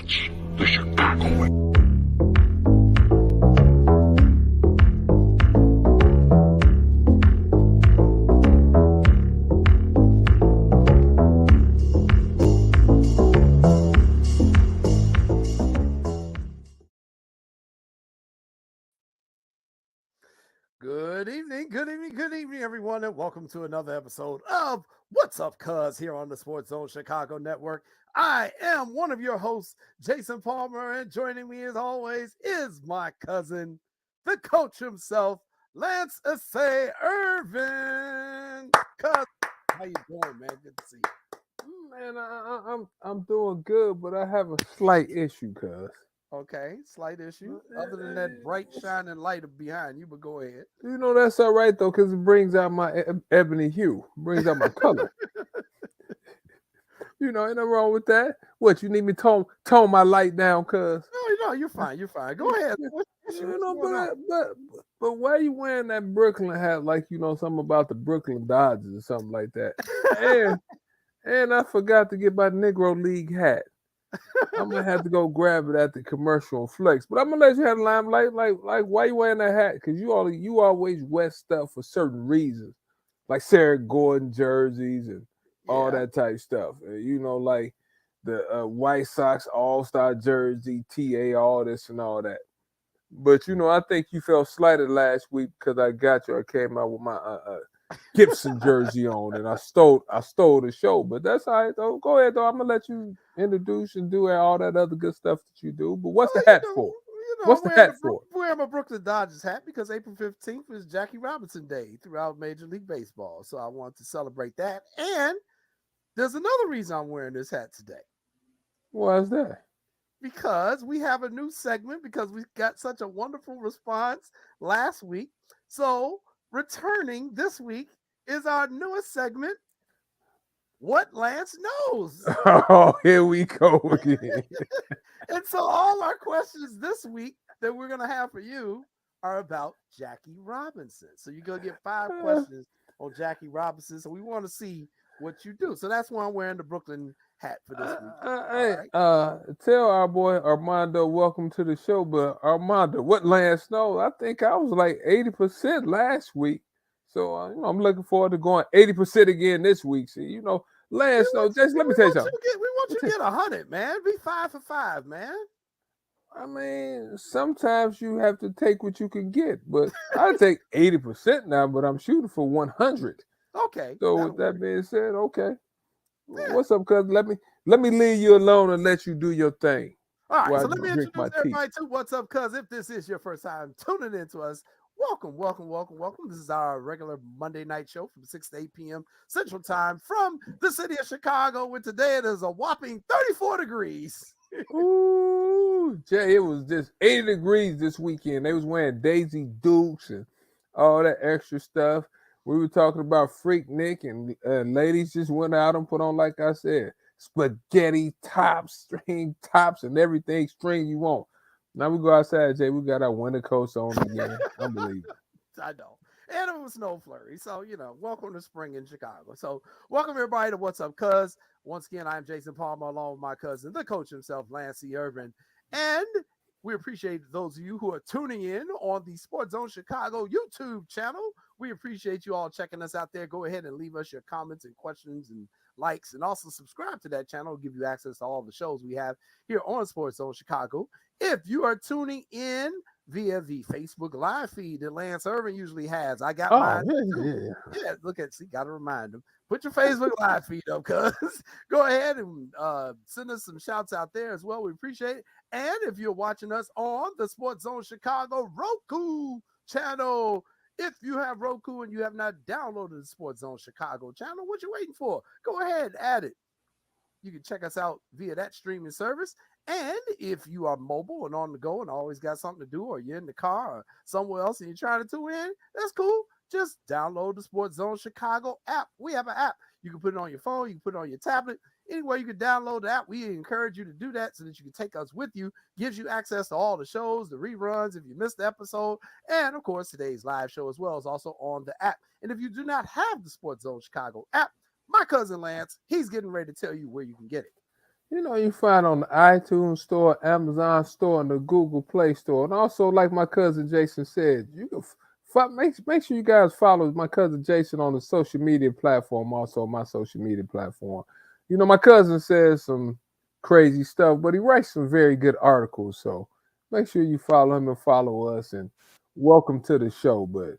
Watch the Chicago way. Good evening, everyone, and welcome to another episode of What's Up, Cuz, here on the Sports Zone Chicago Network. I am one of your hosts, Jason Palmer, and joining me as always is my cousin, the coach himself, Lance Assay Irvin. Cuz, how you doing, man? Good to see you. Man, I'm doing good, but I have a slight issue, cuz. Okay, slight issue. Other than that bright shining light behind you, but go ahead. You know that's all right though, cause it brings out my ebony hue, brings out my color. Ain't nothing wrong with that. What you need me to tone my light down, cuz? No, you're fine. You're fine. Go ahead. But why you wearing that Brooklyn hat like you know something about the Brooklyn Dodgers or something like that? and I forgot to get my Negro League hat. I'm gonna have to go grab it at the commercial flex. But I'm gonna let you have the limelight. Like why you wearing that hat? Because you always wear stuff for certain reasons, like Sarah Gordon jerseys and all that type stuff. Like the White Sox All-Star jersey, TA, all this and all that. But I think you felt slighted last week because I got you. I came out with my Gibson jersey on, and I stole the show. But that's all right though. Go ahead though. I'm gonna let you introduce and do all that other good stuff that you do. But what's the hat for? What's the hat for? I'm wearing my Brooklyn Dodgers hat because April 15th is Jackie Robinson Day throughout Major League Baseball. So I want to celebrate that. And there's another reason I'm wearing this hat today. Why is that? Because we have a new segment because we got such a wonderful response last week. So returning this week is our newest segment, What Lance Knows. Oh, here we go again. And so all our questions this week that we're going to have for you are about Jackie Robinson. So you're going to get 5 questions on Jackie Robinson. So we want to see what you do. So that's why I'm wearing the Brooklyn hat for this week. Tell our boy Armando welcome to the show. But Armando, what Lance knows, I think I was like 80% last week. So I'm looking forward to going 80% again this week. So Lance knows. Just let me tell you something. We want you to get 100, man. Be 5 for 5, man. I mean, sometimes you have to take what you can get, but I take 80% now. But I'm shooting for 100. Okay. So with that being said, okay. Yeah. What's up, cuz? Let me leave you alone and let you do your thing. All right, so let me introduce everybody to What's Up, cuz. If this is your first time tuning in to us, welcome. This is our regular Monday night show from 6 to 8 p.m. Central Time from the city of Chicago, where today it is a whopping 34 degrees. Ooh, Jay, it was just 80 degrees this weekend. They was wearing Daisy Dukes and all that extra stuff. We were talking about Freaknik, and ladies just went out and put on, like I said, spaghetti tops, string tops, and everything string you want. Now we go outside, Jay. We got our winter coats on again. Unbelievable. I know. And it was snow flurry. So, welcome to spring in Chicago. So, welcome everybody to What's Up, cuz. Once again, I'm Jason Palmer along with my cousin, the coach himself, Lance Irvin. And we appreciate those of you who are tuning in on the Sports Zone Chicago YouTube channel. We appreciate you all checking us out there. Go ahead and leave us your comments and questions and likes, and also subscribe to that channel. It'll give you access to all the shows we have here on Sports Zone Chicago. If you are tuning in via the Facebook live feed that Lance Irvin usually has, I got mine. Yeah, look at, see, got to remind them. Put your Facebook live feed up, cuz. Go ahead and send us some shouts out there as well. We appreciate it. And if you're watching us on the Sports Zone Chicago Roku channel, if you have Roku and you have not downloaded the Sports Zone Chicago channel, what you waiting for? Go ahead, add it. You can check us out via that streaming service. And if you are mobile and on the go and always got something to do, or you're in the car or somewhere else and you're trying to tune in, that's cool. Just download the Sports Zone Chicago app. We have an app. You can put it on your phone. You can put it on your tablet. Anywhere you can download the app. We encourage you to do that so that you can take us with you. Gives you access to all the shows, the reruns, if you missed the episode. And, of course, today's live show as well is also on the app. And if you do not have the Sports Zone Chicago app, my cousin Lance, he's getting ready to tell you where you can get it. You find on the iTunes store, Amazon store, and the Google Play store. And also, like my cousin Jason said, you can make sure you guys follow my cousin Jason on the social media platform, also my social media platform. My cousin says some crazy stuff, but he writes some very good articles. So make sure you follow him and follow us, and welcome to the show. But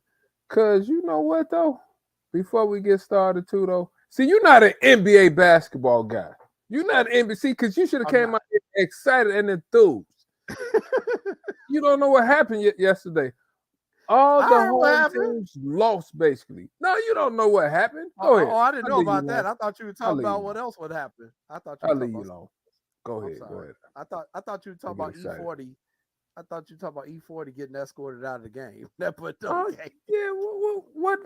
cause you know what though? Before we get started too though, see, you're not an NBA basketball guy. You're not NBC because you should have I'm came not. out here excited and enthused. You don't know what happened yesterday. All I the heard what home happened. teams lost, basically. No, you don't know what happened. Go ahead. I didn't I'll know leave you about that. alone. I thought you were I'll talking leave you about alone. what else would happen. I thought you were I'll talking leave you about. alone. Go I'm ahead. Go sorry. ahead. I thought you were I talking get about excited. E40. I thought you were talking about E40 getting escorted out of the game. But Oh, okay. yeah.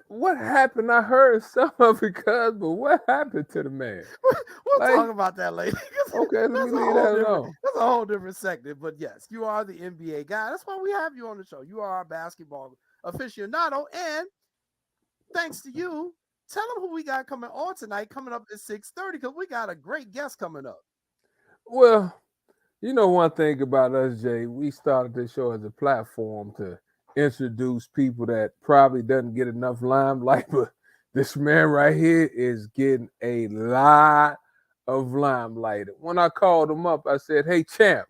What happened? I heard some of it, but what happened to the man? We'll Like, talk about that later. okay, let me That's a leave whole that different. alone. That's a whole different segment. But yes, you are the NBA guy. That's why we have you on the show. You are our basketball aficionado, and thanks to you, tell them who we got coming on tonight. Coming up at 6:30 because we got a great guest coming up. Well, one thing about us, Jay, we started this show as a platform to introduce people that probably doesn't get enough limelight, but this man right here is getting a lot of limelight. When I called him up, I said, "Hey, champ."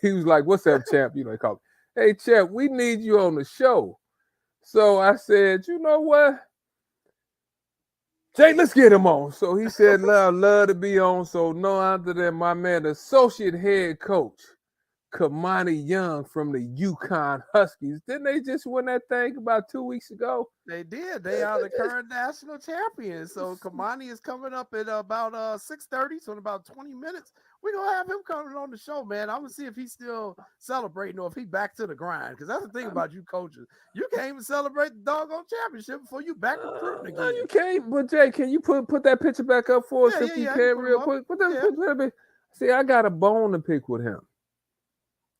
He was like, "What's up, champ?" He called me, "Hey, champ, we need you on the show." So I said, "You know what? Jay, let's get him on." So he said, love to be on. So no other than my man, associate head coach, Kamani Young from the Yukon Huskies. Didn't they just win that thing about 2 weeks ago? They did. They are the current national champions. So Kamani is coming up at about 6:30. So in about 20 minutes, we're gonna have him coming on the show, man. I'm gonna see if he's still celebrating or if he back to the grind. Because that's the thing about you coaches. You can't even celebrate the doggone championship before you back recruiting No, again. you can't. But Jay, can you put that picture back up for us if you Yeah. I can can put him real up. quick? Yeah. See, I got a bone to pick with him.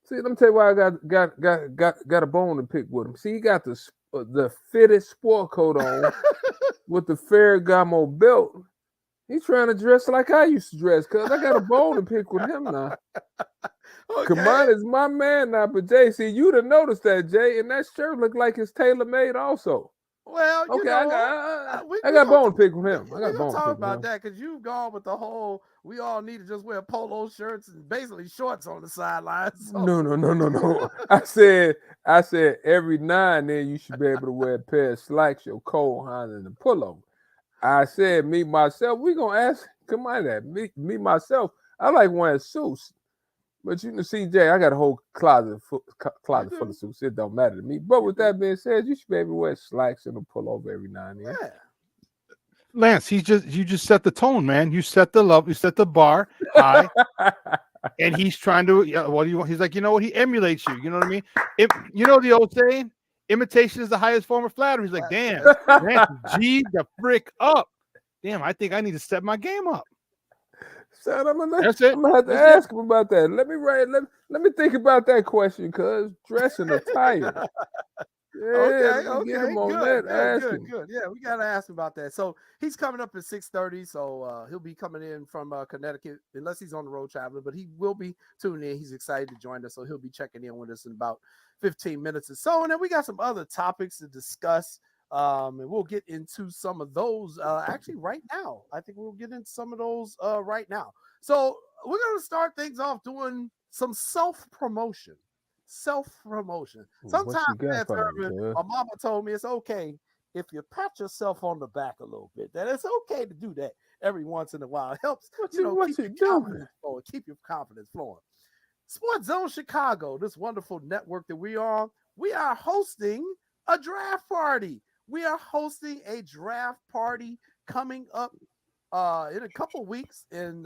See, let me tell you why I got a bone to pick with him. See, he got the fitted sport coat on with the Ferragamo belt. He's trying to dress like I used to dress, cause I got a bone to pick with him now. Okay. Kamani is my man now, but Jay, see, you'd have noticed that, Jay, and that shirt looked like it's tailor made also. Well, Okay, I we got a gonna bone to pick with him. I got a we gonna bone to talk pick with about him. that because you've gone with the whole. We all need to just wear polo shirts and basically shorts on the sidelines. So. No. I said every now and then you should be able to wear a pair of slacks, your cold hand, and a pullover. I said, me myself, we gonna ask Kamani that. Me myself, I like wearing suits. But CJ, I got a whole closet full of suits. It don't matter to me. But with that being said, you should be able to wear slacks and a pullover every now and then. Yeah. Lance, you just set the tone, man. You set the bar high, and he's trying to. What do you want? He's like, you know what? He emulates you. You know what I mean? You know the old saying, imitation is the highest form of flattery. He's like, damn, Lance, G the frick up. Damn, I think I need to step my game up. Son, I'm gonna That's it. have to That's ask him about that. Let me think about that question, cause dressing attire. Yeah, let me get him on that. Ask him. Good. Yeah, we gotta ask him about that. So he's coming up at 6:30. So he'll be coming in from Connecticut, unless he's on the road traveling, but he will be tuning in. He's excited to join us, so he'll be checking in with us in about 15 minutes or so. And then we got some other topics to discuss. And we'll get into some of those actually right now. I think we'll get into some of those right now. So we're gonna start things off doing some self-promotion. Sometimes, that's Irvin, my mama told me it's okay if you pat yourself on the back a little bit. That it's okay to do that every once in a while. It helps, keep your confidence flowing. Sports Zone Chicago, this wonderful network that we are hosting a draft party. We are hosting a draft party coming up in a couple weeks, and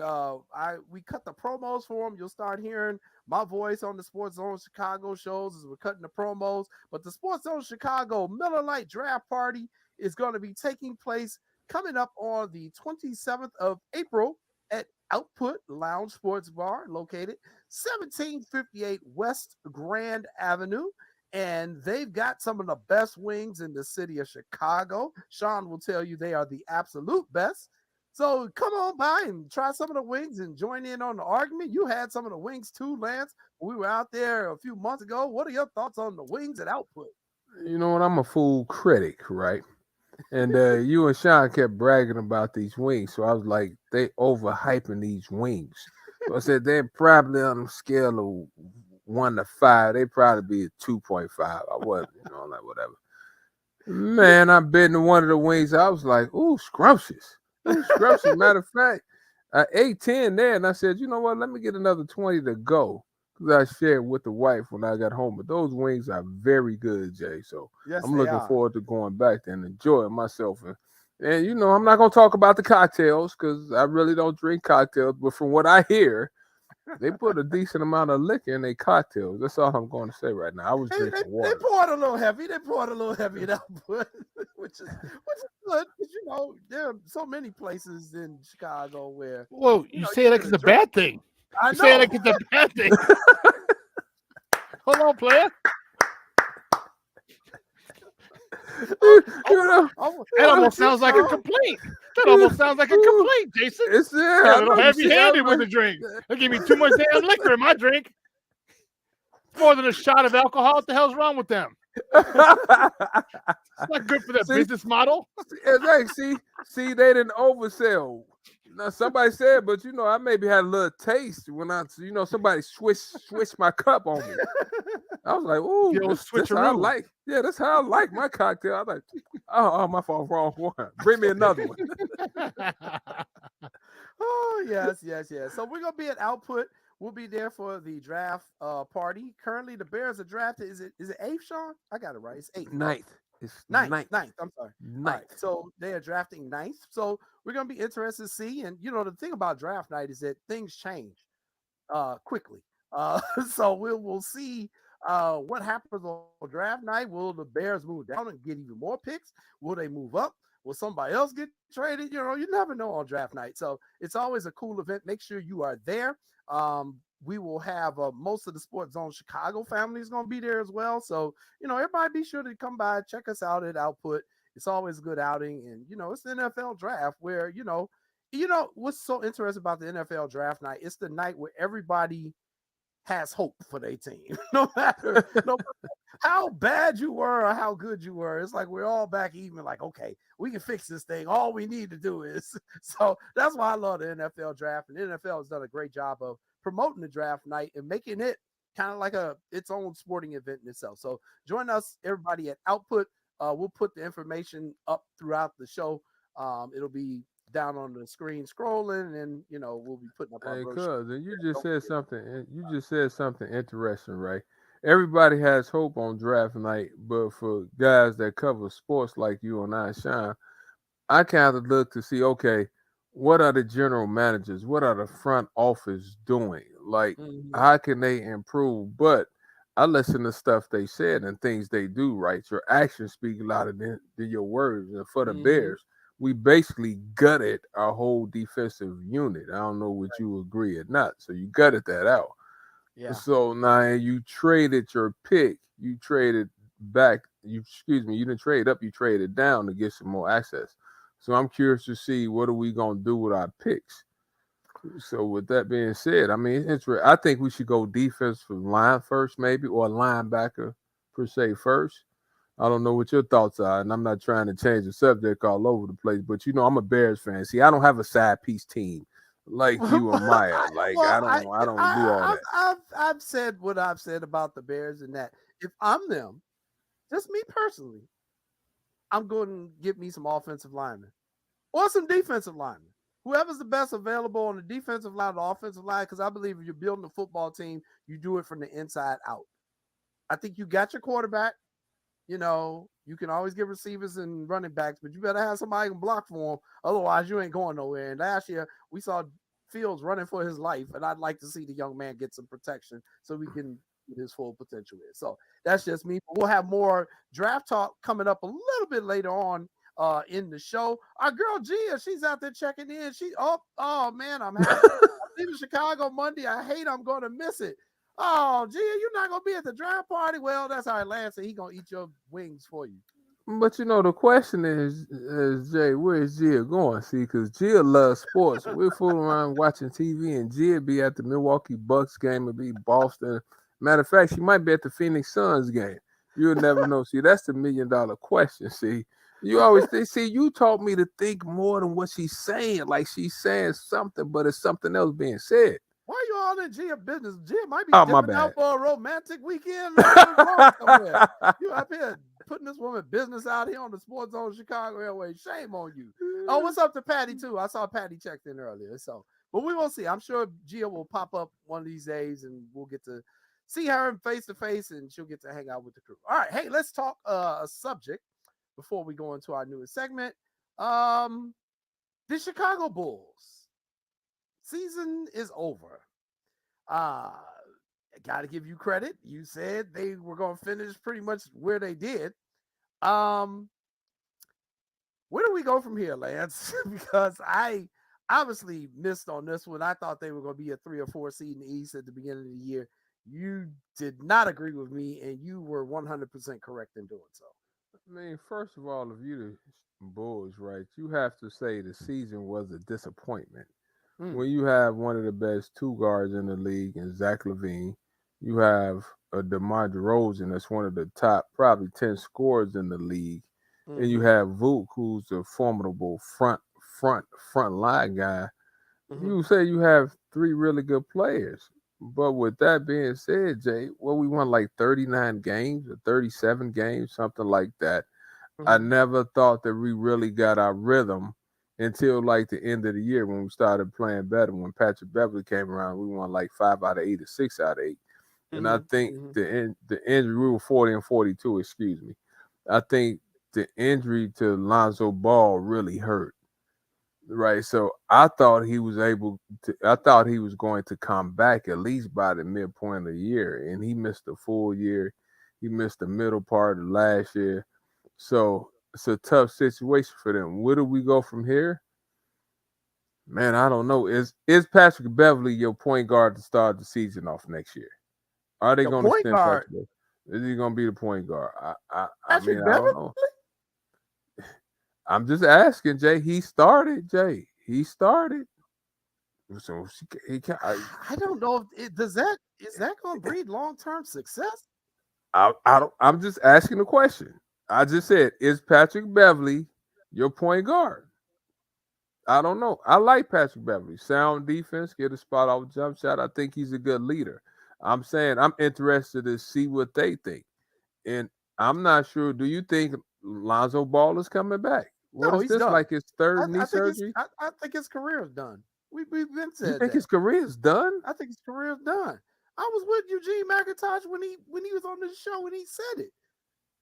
we cut the promos for them. You'll start hearing my voice on the Sports Zone Chicago shows as we're cutting the promos. But the Sports Zone Chicago Miller Lite Draft Party is going to be taking place coming up on the 27th of April at Output Lounge Sports Bar, located 1758 West Grand Avenue. And they've got some of the best wings in the city of Chicago. Sean will tell you they are the absolute best. So come on by and try some of the wings and join in on the argument. You had some of the wings too, Lance. We were out there a few months ago. What are your thoughts on the wings at Output? You know what? I'm a food critic, right? And you and Sean kept bragging about these wings. So I was like, they overhyping these wings. So I said, they're probably on a scale of 1 to 5. They probably be a 2.5. I wasn't, I'm like, whatever. Man, I bit into one of the wings. I was like, ooh, scrumptious. Ooh, scrumptious. Matter of fact, I ate 10 there, and I said, you know what? Let me get another 20 to go. Because I shared with the wife when I got home. But those wings are very good, Jay. So Yes, I'm they looking are. forward to going back there and enjoying myself. And I'm not going to talk about the cocktails because I really don't drink cocktails. But from what I hear, they put a decent amount of liquor in their cocktails. That's all I'm going to say right now. I was They drinking water. poured a little heavy. They poured a little heavy at Output, which is good. Because, there are so many places in Chicago where Whoa, you say it like it's a drink. bad thing. I You say it know. like it's a bad thing. Hold on, player. That almost sounds like a complaint. That almost sounds like a complaint, Jason. It's Yeah, a little heavy-handed with the drink. They give me too much damn liquor in my drink. More than a shot of alcohol. What the hell's wrong with them? It's not good for their business model. See, they didn't oversell. Now somebody said, but I maybe had a little taste when somebody switched my cup on me. I was like, ooh, this how I like. Yeah, that's how I like my cocktail. I was like, oh, my fault, wrong one. Bring me another one. Oh, yes. So we're gonna be at Output. We'll be there for the draft party. Currently, the Bears are drafted. Is it 8th, Sean? I got it right. It's 8th. Ninth. It's ninth. ninth. I'm sorry. Ninth. Right. So they are drafting 9th. So we're gonna be interested to see. And the thing about draft night is that things change quickly. So we'll see what happens on draft night. Will the Bears move down and get even more picks? Will they move up? Will somebody else get traded? You never know on draft night. So it's always a cool event. Make sure you are there. We will have most of the Sports Zone Chicago family is going to be there as well. So, everybody be sure to come by, check us out at Output. It's always a good outing. And, it's the NFL draft where, what's so interesting about the NFL draft night? It's the night where everybody has hope for their team. no matter how bad you were or how good you were. It's like we're all back even, like, okay, we can fix this thing. All we need to do is. So that's why I love the NFL draft. And the NFL has done a great job of promoting the draft night and making it kind of like its own sporting event in itself. So join us, everybody, at Output. We'll put the information up throughout the show. It'll be down on the screen scrolling, and we'll be putting up our brochure. And you just said something interesting, right? Everybody has hope on draft night, but for guys that cover sports like you and I, Sean, I kind of look to see, okay, what are the general managers, what are the front office doing? Like, how can they improve? But I listen to stuff they said and things they do, right? Your actions speak louder than your words. And for the Bears, we basically gutted our whole defensive unit. I don't know what you agree or not. So you gutted that out. Yeah. So now you traded your pick. You traded back. You didn't trade up. You traded down to get some more access. So I'm curious to see what are we going to do with our picks. So with that being said, I mean, I think we should go defensive line first, maybe, or linebacker per se first. I don't know what your thoughts are, and I'm not trying to change the subject all over the place, but I'm a Bears fan. See, I don't have a side piece team like you and Maya. Like, well, I don't do all that. I've said what I've said about the Bears, and that if I'm them, just me personally, I'm going to get me some offensive linemen or some defensive linemen. Whoever's the best available on the defensive line, the offensive line, because I believe if you're building a football team, you do it from the inside out. I think you got your quarterback. You can always get receivers and running backs, but you better have somebody who can block for them. Otherwise, you ain't going nowhere. And last year, we saw Fields running for his life, and I'd like to see the young man get some protection so we can get his full potential in. So that's just me. We'll have more draft talk coming up a little bit later on in the show. Our girl Gia, she's out there checking in. Oh man, I'm happy. I'm leaving Chicago Monday. I hate I'm going to miss it. Oh, Gia, you're not going to be at the draft party? Well, that's all right, Lance. He's going to eat your wings for you. But the question is Jay, where's Gia going? See, because Gia loves sports. We're fooling around watching TV, and Gia be at the Milwaukee Bucks game, or be Boston. Matter of fact, she might be at the Phoenix Suns game. You'll never know. See, that's the $1,000,000 question. See, you always think. See, you taught me to think more than what she's saying. Like she's saying something, but it's something else being said. Why are you all in Gia business? Gia might be Oh, my dipping out bad. for a romantic weekend somewhere. You up here putting this woman business out here on the Sports Zone Chicago Airways. Shame on you. Oh, what's up to Patty too? I saw Patty checked in earlier. So, but we will see. I'm sure Gia will pop up one of these days, and we'll get to see her face to face, and she'll get to hang out with the crew. All right, hey, let's talk a subject before we go into our newest segment. The Chicago Bulls season is over. Got to give you credit. You said they were going to finish pretty much where they did. Where do we go from here, Lance? Because I obviously missed on this one. I thought they were going to be a 3 or 4 seed in the East at the beginning of the year. You did not agree with me, and you were 100% correct in doing so. I mean, first of all, if you the Bulls, right, you have to say the season was a disappointment. When you have one of the best 2 guards in the league in Zach LaVine, you have a DeMar DeRozan that's one of the top probably 10 scorers in the league, and you have Vuk, who's a formidable front line guy. You say you have 3 really good players. But with that being said, Jay, we won like 39 games or 37 games, something like that. I never thought that we really got our rhythm until like the end of the year when we started playing better. When Patrick Beverly came around, we won like 5 out of 8 or 6 out of 8. And I think the injury, we were 40 and 42, excuse me. I think the injury to Lonzo Ball really hurt. Right. So I thought he was going to come back at least by the midpoint of the year. And he missed the full year. He missed the middle part of last year. So it's a tough situation for them. Where do we go from here? Man, I don't know. Is Patrick Beverly your point guard to start the season off next year? Are they going to extend Patrick Beverly? Is he going to be the point guard? I mean, I don't know. I'm just asking, Jay. He started, Jay. He started. So I don't know if is that going to breed long-term success? I'm just asking the question. I just said, is Patrick Beverly your point guard? I don't know. I like Patrick Beverly. Sound defense, get a spot off jump shot. I think he's a good leader. I'm saying I'm interested to see what they think. And I'm not sure. Do you think Lonzo Ball is coming back? What is this, done. Like his third knee surgery? I think his career is done. We've been said you think his career is done? I think his career is done. I was with Eugene McIntosh when he was on this show and he said it.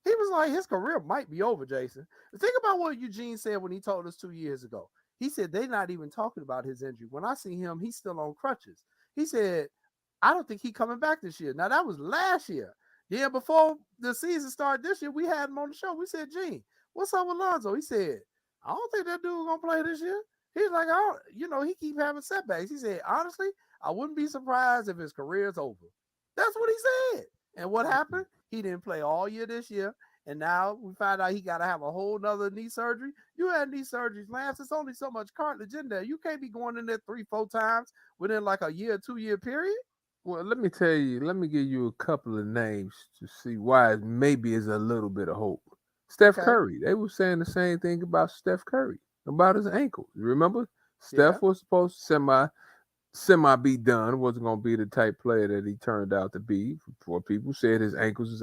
He was like, his career might be over, Jason. Think about what Eugene said when he told us 2 years ago. He said they're not even talking about his injury. When I see him, he's still on crutches. He said, I don't think he's coming back this year. Now, that was last year. Yeah, before the season started this year, we had him on the show. We said, Gene, what's up with Lonzo? He said, I don't think that dude's going to play this year. He's like, he keep having setbacks. He said, honestly, I wouldn't be surprised if his career's over. That's what he said. And what happened? He didn't play all year this year. And now we find out he got to have a whole nother knee surgery. You had knee surgeries, Lance. It's only so much cartilage in there. You can't be going in there 3-4 times within like a year, 2-year period. Well, let me give you a couple of names to see why it maybe is a little bit of hope. Steph Curry. They were saying the same thing about Steph Curry, about his ankle. You remember? Steph was supposed to semi be done. Wasn't going to be the type player that he turned out to be. Before people said his ankles.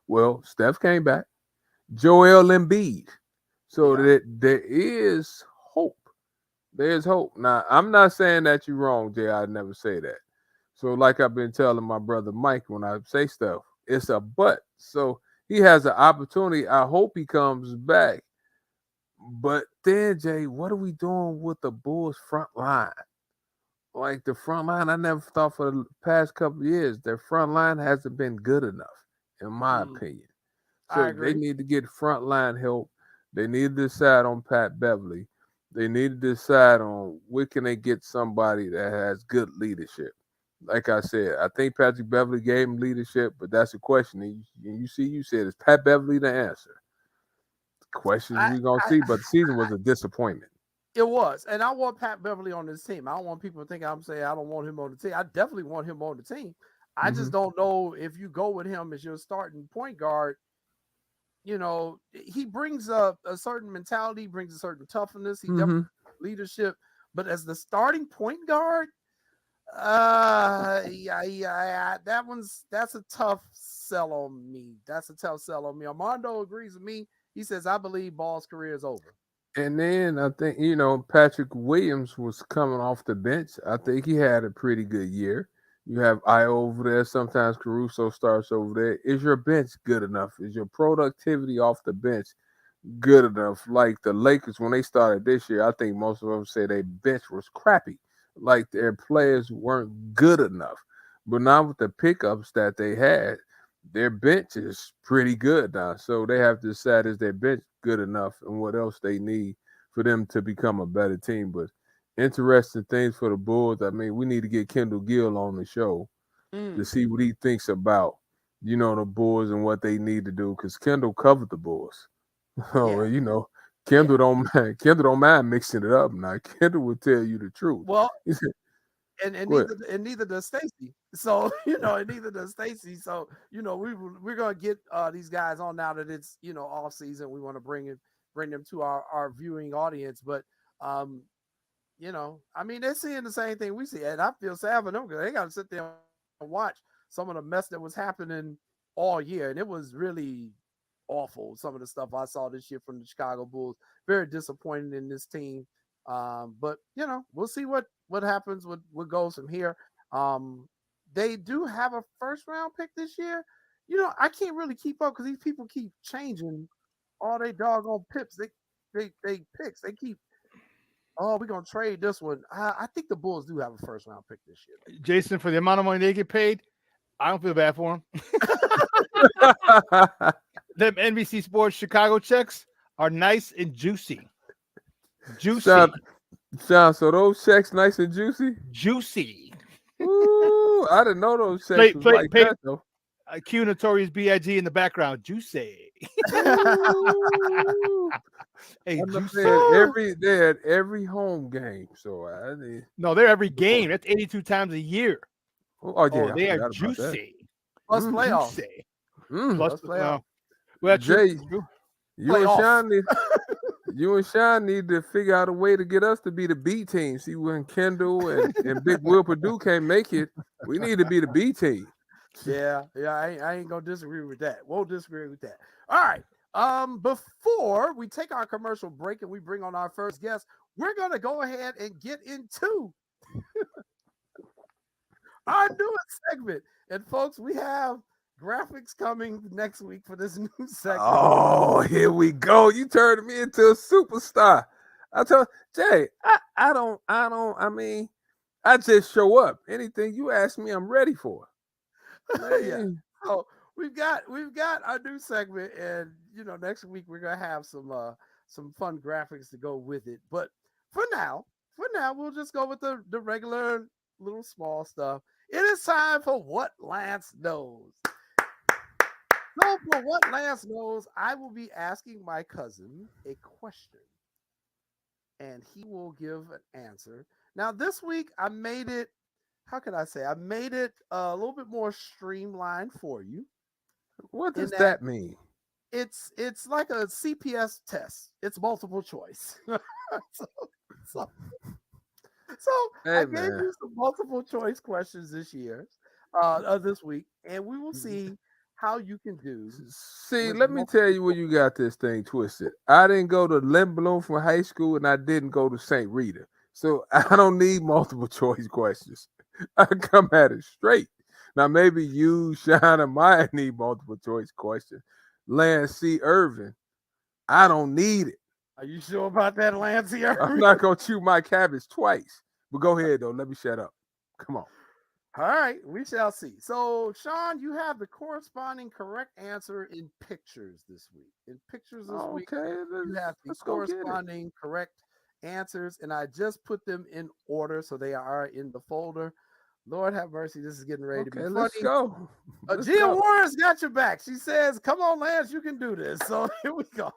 Well, Steph came back. Joel Embiid. So there is hope. There's hope. Now, I'm not saying that you're wrong, Jay. I'd never say that. So like I've been telling my brother Mike when I say stuff, it's a but. So he has an opportunity. I hope he comes back. But then, Jay, what are we doing with the Bulls front line? Like the front line, I never thought for the past couple of years, their front line hasn't been good enough, in my opinion. So they need to get front line help. They need to decide on Pat Beverly. They need to decide on where can they get somebody that has good leadership. Like I said, I think Patrick Beverly gave him leadership, but that's a question. And you said, is Pat Beverly the answer? questions I, we're gonna see, but the season was a disappointment. it was, and I want Pat Beverly on this team. I don't want people to think I'm saying I don't want him on the team. I definitely want him on the team. I Mm-hmm. just don't know if you go with him as your starting point guard. He brings a certain mentality, brings a certain toughness. He definitely leadership, but as the starting point guard, yeah, that's a tough sell on me. That's a tough sell on me. Armando agrees with me. He says, I believe Ball's career is over. And then I think Patrick Williams was coming off the bench. I think he had a pretty good year. You have Io over there. Sometimes Caruso starts over there. Is your bench good enough? Is your productivity off the bench good enough? Like the Lakers, when they started this year, I think most of them say their bench was crappy. Like their players weren't good enough. But now with the pickups that they had, their bench is pretty good now. So they have to decide, is their bench good enough and what else they need for them to become a better team. But interesting things for the Bulls. I mean, we need to get Kendall Gill on the show to see what he thinks about, the Bulls and what they need to do, because Kendall covered the Bulls. So, Yeah. Kendall don't mind mixing it up now. Kendall will tell you the truth. Well, He said, and go ahead. neither does Stacy. So and neither does Stacy. So we're gonna get these guys on now that it's off season. We want to bring them to our viewing audience. But I mean, they're seeing the same thing we see, and I feel sad for them because they got to sit there and watch some of the mess that was happening all year, and it was really awful. Some of the stuff I saw this year from the Chicago Bulls, very disappointing in this team. But we'll see what happens, what goes from here. They do have a first round pick this year. I can't really keep up because these people keep changing all they doggone pips. They picks. They keep. Oh, we're gonna trade this one. I think the Bulls do have a first round pick this year. Jason, for the amount of money they get paid, I don't feel bad for them. Them NBC Sports Chicago checks are nice and juicy. Sean, so those checks nice and juicy? Juicy. Ooh, I didn't know those checks was like that, though. Cue Notorious B.I.G. in the background. Juicy. Hey, juicy. They had every home game. So no, they're every game. That's 82 times a year. Oh yeah, they are juicy. Plus playoffs. Juicy. Plus playoffs. Well, Jay, you and Sean need to figure out a way to get us to be the B team. See, when Kendall and Big Will Purdue can't make it, we need to be the B team. Yeah, I ain't gonna disagree with that. Won't disagree with that. All right. Before we take our commercial break and we bring on our first guest, we're gonna go ahead and get into our newest segment. And folks, we have graphics coming next week for this new segment. Oh, here we go. You turned me into a superstar. I told Jay, I mean, I just show up. Anything you ask me, I'm ready for. Yeah. So we've got our new segment, and next week we're gonna have some fun graphics to go with it. But for now, we'll just go with the regular little small stuff. It is time for What Lance Knows. So for What Lance Knows, I will be asking my cousin a question, and he will give an answer. Now this week I made it. How can I say? I made it a little bit more streamlined for you. What does that mean? It's like a CPS test. It's multiple choice. so Hey, I gave you some multiple choice questions this week, and we will see how you can do. See, let me tell you where you got this thing twisted. I didn't go to Lynn Bloom from high school, and I didn't go to St. Rita. So I don't need multiple choice questions. I come at it straight. Now, maybe you, Sean, and Maya need multiple choice questions. Lance C. Irvin, I don't need it. Are you sure about that, Lance C. Irvin? I'm not going to chew my cabbage twice. But go ahead, though. Let me shut up. Come on. All right, we shall see. So, Sean, you have the corresponding correct answer in pictures this week. In pictures this week, you have the corresponding correct answers, and I just put them in order so they are in the folder. Lord have mercy. This is getting ready to be funny. Let's go. Gia Warren's got your back. She says, "Come on, Lance, you can do this." So here we go.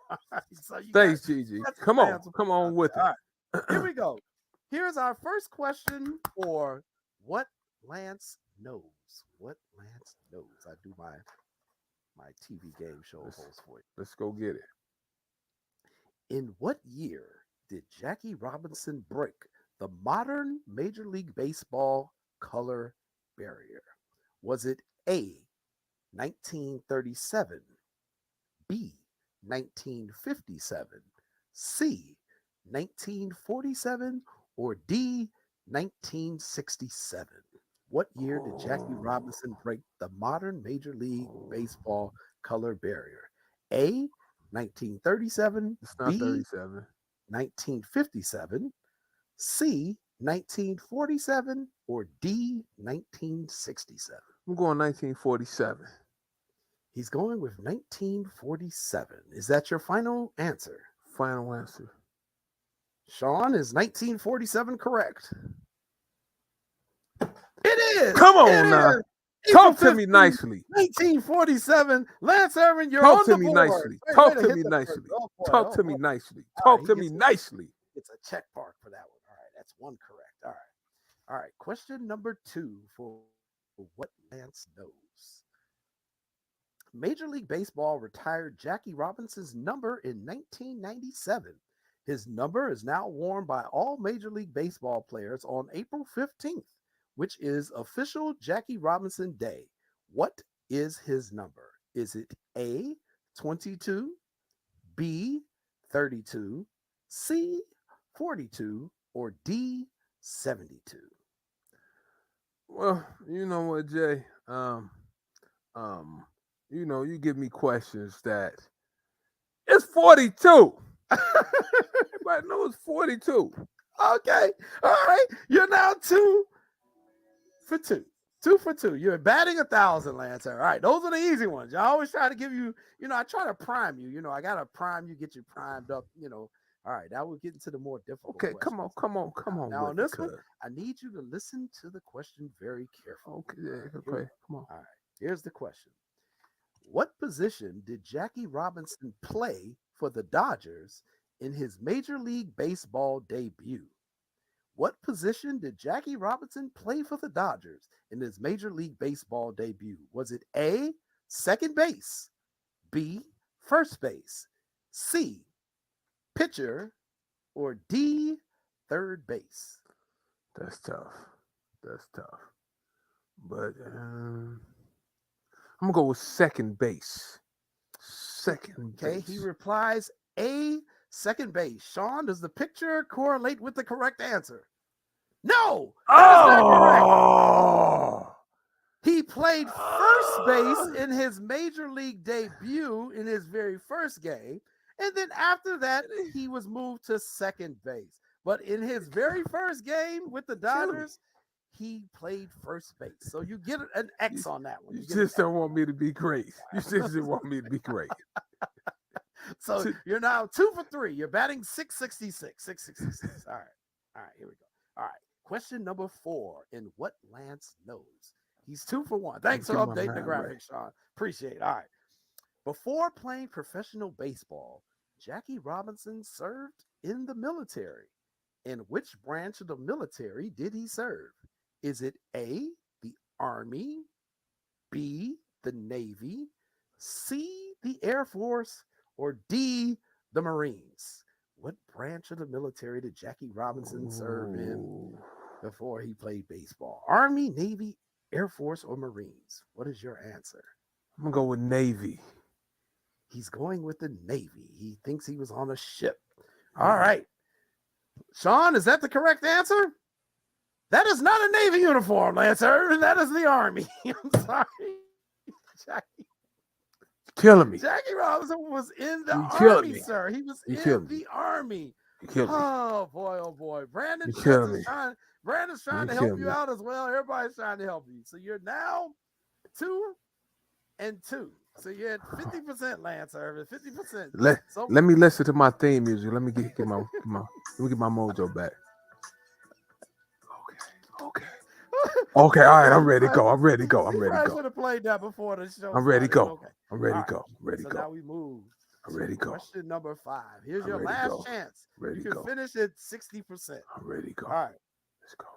So thanks, Gigi. Come on with it. All right, here we go. Here's our first question for what Lance knows. What Lance knows. I do my TV game show host for you. Let's go get it. In what year did Jackie Robinson break the modern Major League Baseball color barrier? Was it A, 1937, B, 1957, C, 1947, or D, 1967? What year did Jackie Robinson break the modern Major League Baseball color barrier? A, 1937, It's not B, 37. 1957, C, 1947, or D, 1967? I'm going 1947. He's going with 1947. Is that your final answer? Final answer. Sean, is 1947 correct? It is. Come on now. Talk to me nicely. 1947. Lance Irvin, you're Talk on to the me board. nicely. Talk to me nicely. Talk to me nicely. Talk to me nicely. It's a check mark for that one. All right, that's one correct. All right. All right. Question number 2 for what Lance knows. Major League Baseball retired Jackie Robinson's number in 1997. His number is now worn by all Major League Baseball players on April 15th, which is official Jackie Robinson Day. What is his number? Is it A, 22, B, 32, C, 42, or D, 72? Well, you know what, Jay? You know, you give me questions that it's 42. Everybody knows it's 42. Okay. All right. You're now 2 for 2. 2 for 2. You're batting 1,000, Lance. All right. Those are the easy ones. I always try to give you, I try to prime you. I got to prime you, get you primed up, All right. Now we'll get into the more difficult Okay, questions. come on. Now, on this one, I need you to listen to the question very carefully. Okay, come on. All right. Here's the question. What position did Jackie Robinson play for the Dodgers in his Major League Baseball debut? What position did Jackie Robinson play for the Dodgers in his Major League Baseball debut? Was it A, second base, B, first base, C, pitcher, or D, third base? That's tough. But I'm going to go with second base. Second base. Okay, he replies A, second base. Sean, does the picture correlate with the correct answer? No! That is not correct. He played first base in his Major League debut in his very first game. And then after that, he was moved to second base. But in his very first game with the Dodgers, he played first base. So you get an X on that one. You just don't want me to be great. You just didn't want me to be great. So you're now 2 for 3. You're batting 666. 666. All right, here we go. All right. Question number 4 in what Lance knows. He's 2 for 1. Thanks for updating the graphics, Sean. Appreciate it. All right. Before playing professional baseball, Jackie Robinson served in the military. In which branch of the military did he serve? Is it A, the Army, B, the Navy, C, the Air Force, or D, the Marines? What branch of the military did Jackie Robinson serve in before he played baseball? Army, Navy, Air Force, or Marines? What is your answer? I'm going to go with Navy. He's going with the Navy. He thinks he was on a ship. All right. Sean, is that the correct answer? That is not a Navy uniform, Lancer. That is the Army. I'm sorry. Jackie. Killing me. Jackie Robinson was in the Army, sir. He was in the Army. Oh boy. Brandon's trying to help you out as well. Everybody's trying to help you. So you're now 2 and 2. So you're at 50%, Lance Irvin. 50%. Let me listen to my theme music. Let me get my mojo back. Okay. Okay, all right, I'm ready to go. I'm ready to go. I'm We ready to probably go. should have played that before the show. I'm ready to started, go. but okay. I'm ready All to go. right. I'm ready So to now go. we move I'm ready to to go. question number 5. Here's I'm your ready to last go. chance. Ready You to can go. finish at 60%. I'm ready to go. All right. Let's go.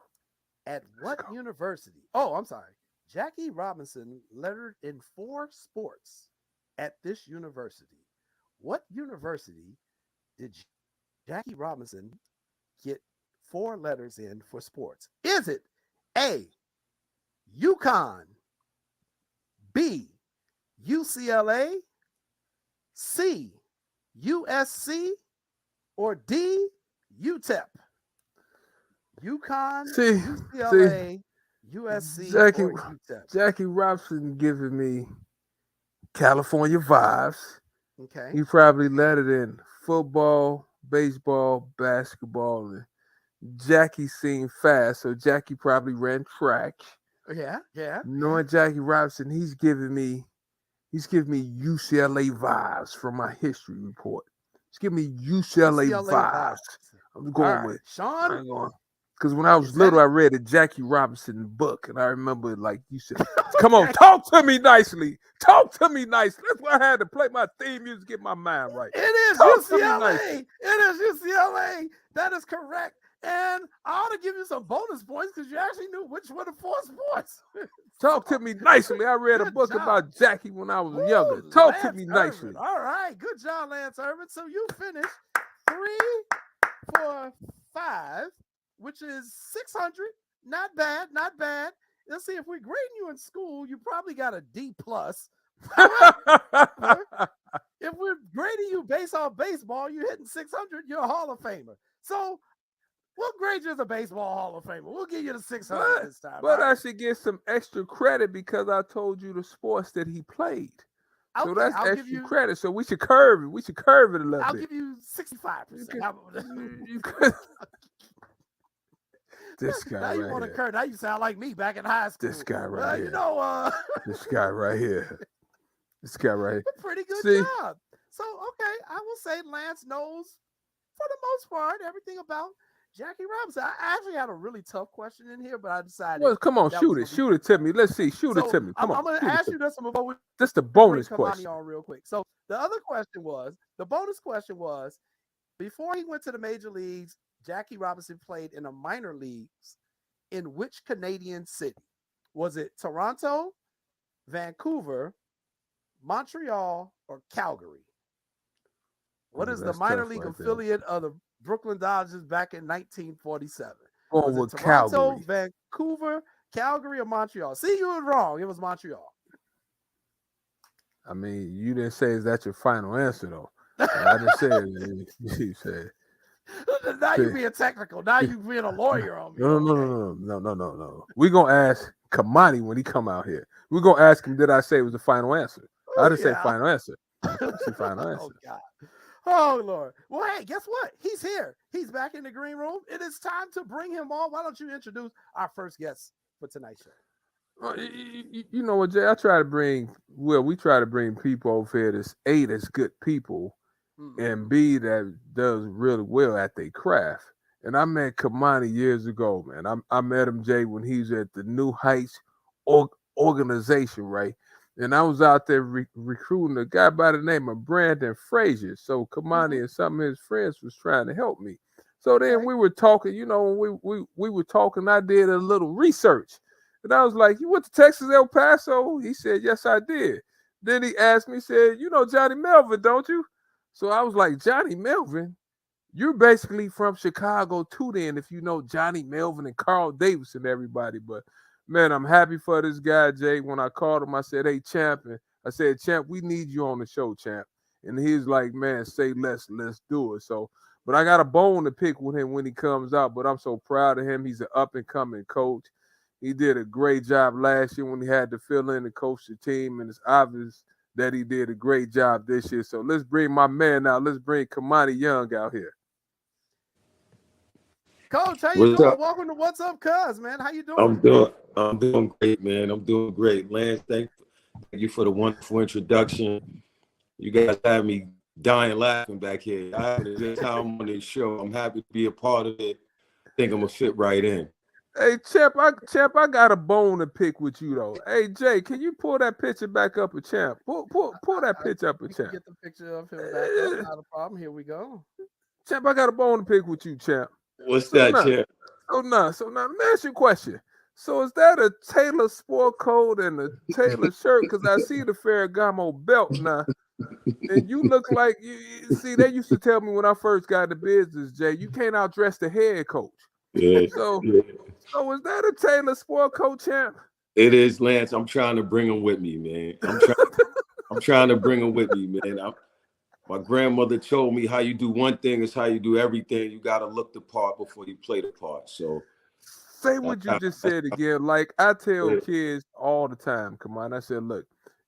At Let's what go. university? Oh, I'm sorry. Jackie Robinson lettered in 4 sports at this university. What university did Jackie Robinson get 4 letters in for sports? Is it A, UConn, B, UCLA, C, USC, or D, UTEP? UConn, See, UCLA, USC, Jackie, or UTEP? Jackie Robinson giving me California vibes. Okay. He probably let it in football, baseball, basketball, and Jackie seemed fast, so Jackie probably ran track. Yeah. Knowing Jackie Robinson, he's giving me UCLA vibes from my history report. He's giving me UCLA vibes. I'm going with Sean. I ain't going because when I was little, I read a Jackie Robinson book, and I remember, like you said, "Come on, talk to me nicely. Talk to me nicely." That's why I had to play my theme music, get my mind right. It is Talk to me UCLA. nicely. It is UCLA. That is correct. And I ought to give you some bonus points because you actually knew which were the 4 sports. Talk to me nicely. I read a Good book job. about Jackie when I was Ooh, younger. Talk to Lance me Irvin. nicely. All right. Good job, Lance Irvin. So you finished 3 for 5, which is 600. Not bad. Not bad. Let's see, if we're grading you in school, you probably got a D+. If we're grading you based on baseball, you're hitting 600, you're a Hall of Famer. So we'll grade you as a baseball Hall of Famer. We'll give you the 600 this time. But right? I should get some extra credit because I told you the sports that he played. So Okay, that's I'll give extra you credit. So we should curve it. We should curve it a little I'll bit. give you 65%. How about that? You could. This guy Now you right want to here. curve. Now you sound like me back in high school. This guy right Well, here. you know, This guy right here. This guy right here. pretty good See? job. So, okay, I will say Lance knows, for the most part, everything about Jackie Robinson. I actually had a really tough question in here, but I decided. Well, come on, shoot it. Shoot it to me. Let's see. Shoot it to me. Come on. I'm going to ask you this one before we Just the bonus bring Kamani question. on real quick. So the other question was, the bonus question was, before he went to the major leagues, Jackie Robinson played in the minor leagues in which Canadian city? Was it Toronto, Vancouver, Montreal, or Calgary? What is the minor league affiliate of the Brooklyn Dodgers back in 1947? Going Was with it Toronto, Calgary. Vancouver, Calgary, or Montreal? See, you were wrong. It was Montreal. I mean, you didn't say is that your final answer though. I just said you said. Now you're being technical. Now you're being a lawyer on me. No. We're gonna ask Kamani when he come out here. We're gonna ask him, did I say it was the final answer? I didn't say final answer. It's the final answer. Oh God. Oh Lord. Well, hey, guess what? He's here. He's back in the green room. It is time to bring him on. Why don't you introduce our first guest for tonight's show? You know what, Jay? We try to bring people over here that's A, that's good people, and B, that does really well at their craft. And I met Kamani years ago, man. I met him, Jay, when he was at the New Heights organization, right? And I was out there recruiting a guy by the name of Brandon Frazier. So Kamani and some of his friends was trying to help me. So then we were talking, we were talking. I did a little research. And I was like, you went to Texas, El Paso? He said, yes, I did. Then he asked me, said, you know Johnny Melvin, don't you? So I was like, Johnny Melvin? You're basically from Chicago too then, if you know Johnny Melvin and Carl Davis and everybody. But, man, I'm happy for this guy, Jay. When I called him, I said, hey, Champ. And I said, Champ, we need you on the show, Champ. And he's like, man, say less, let's do it. So, but I got a bone to pick with him when he comes out, but I'm so proud of him. He's an up-and-coming coach. He did a great job last year when he had to fill in and coach the team, and it's obvious that he did a great job this year. So let's bring my man out. Let's bring Kamani Young out here. Coach, how you doing? Welcome to What's Up, Cuz, man. How you doing? I'm doing great, man. I'm doing great. Lance, thank you for the wonderful introduction. You guys have me dying laughing back here. I had a good time on this show. I'm happy to be a part of it. I think I'm gonna fit right in. Hey, Champ, I got a bone to pick with you though. Hey, Jay, can you pull that picture back up, a Champ? Pull that picture up, a We can Champ. get the picture of him back up. Not a problem. Here we go. Champ, I got a bone to pick with you, Champ. What's So that, now, Champ? let me ask you a question. So is that a Taylor sport coat and a Taylor shirt? Because I see the Ferragamo belt now. And you look like see, they used to tell me when I first got into business, Jay, you can't outdress the head coach. Yeah, So yeah. so is that a Taylor sport coat, Champ? It is, Lance. I'm trying to bring him with me, man. I'm trying to bring him with me, man. My grandmother told me how you do one thing is how you do everything. You got to look the part before you play the part. So Say what you just said again. Like I tell yeah, kids all the time, come on. I said, look,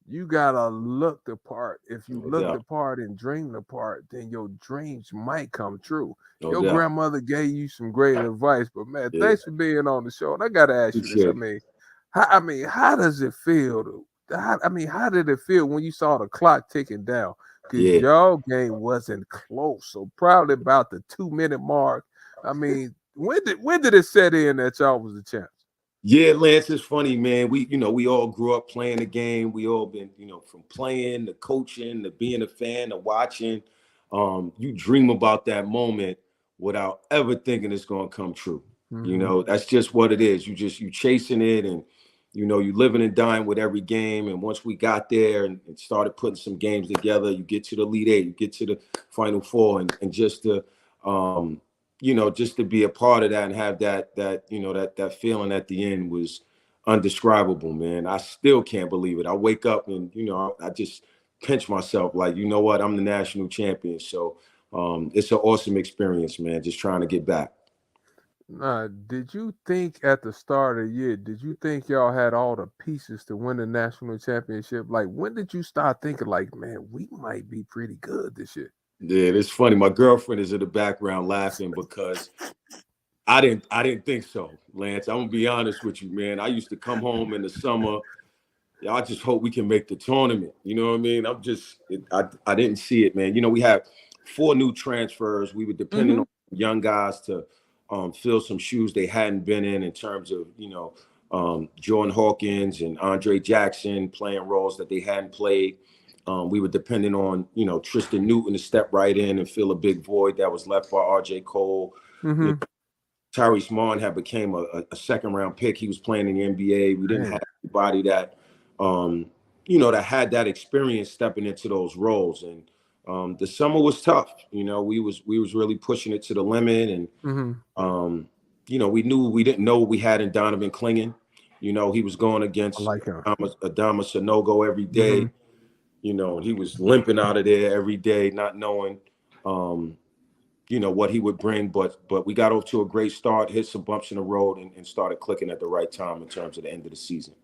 you gotta look the part. If you no look the doubt, part and dream the part, then your dreams might come true. no Your doubt. grandmother gave you some great advice, but man, Yeah, thanks for being on the show. And I gotta ask you this. appreciate it. How does it feel? How did it feel when you saw the clock ticking down? Because Yeah. your game wasn't close. So probably about the 2 minute mark. I mean, when did it set in that y'all was the champs? Yeah, Lance, it's funny, man. We all grew up playing the game. We all been, from playing to coaching to being a fan to watching. You dream about that moment without ever thinking it's gonna come true. Mm-hmm. That's just what it is. You chasing it, and you living and dying with every game. And once we got there and started putting some games together, you get to the Elite Eight, you get to the Final Four, and just to just to be a part of that and have that feeling at the end was undescribable, man. I still can't believe it. I wake up and I just pinch myself like, you know what, I'm the national champion. So it's an awesome experience, man. Just trying to get back. Did you think at the start of the year, did you think y'all had all the pieces to win the national championship? Like, when did you start thinking, like, man, we might be pretty good this year? Yeah, it's funny. My girlfriend is in the background laughing because I didn't think so, Lance. I'm gonna be honest with you, man. I used to come home in the summer. Yeah, I just hope we can make the tournament. You know what I mean? I didn't see it, man. We had 4 new transfers. We were depending on young guys to fill some shoes they hadn't been in terms of, Jordan Hawkins and Andre Jackson playing roles that they hadn't played. We were depending on, Tristan Newton to step right in and fill a big void that was left by RJ Cole. Mm-hmm. Tyrese Martin had became a second round pick. He was playing in the NBA. We didn't have anybody that that had that experience stepping into those roles. And the summer was tough. We was really pushing it to the limit. And we didn't know what we had in Donovan Clingan. He was going against I like him. Adama Sanogo every day. And he was limping out of there every day, not knowing what he would bring, but we got off to a great start, hit some bumps in the road, and started clicking at the right time in terms of the end of the season.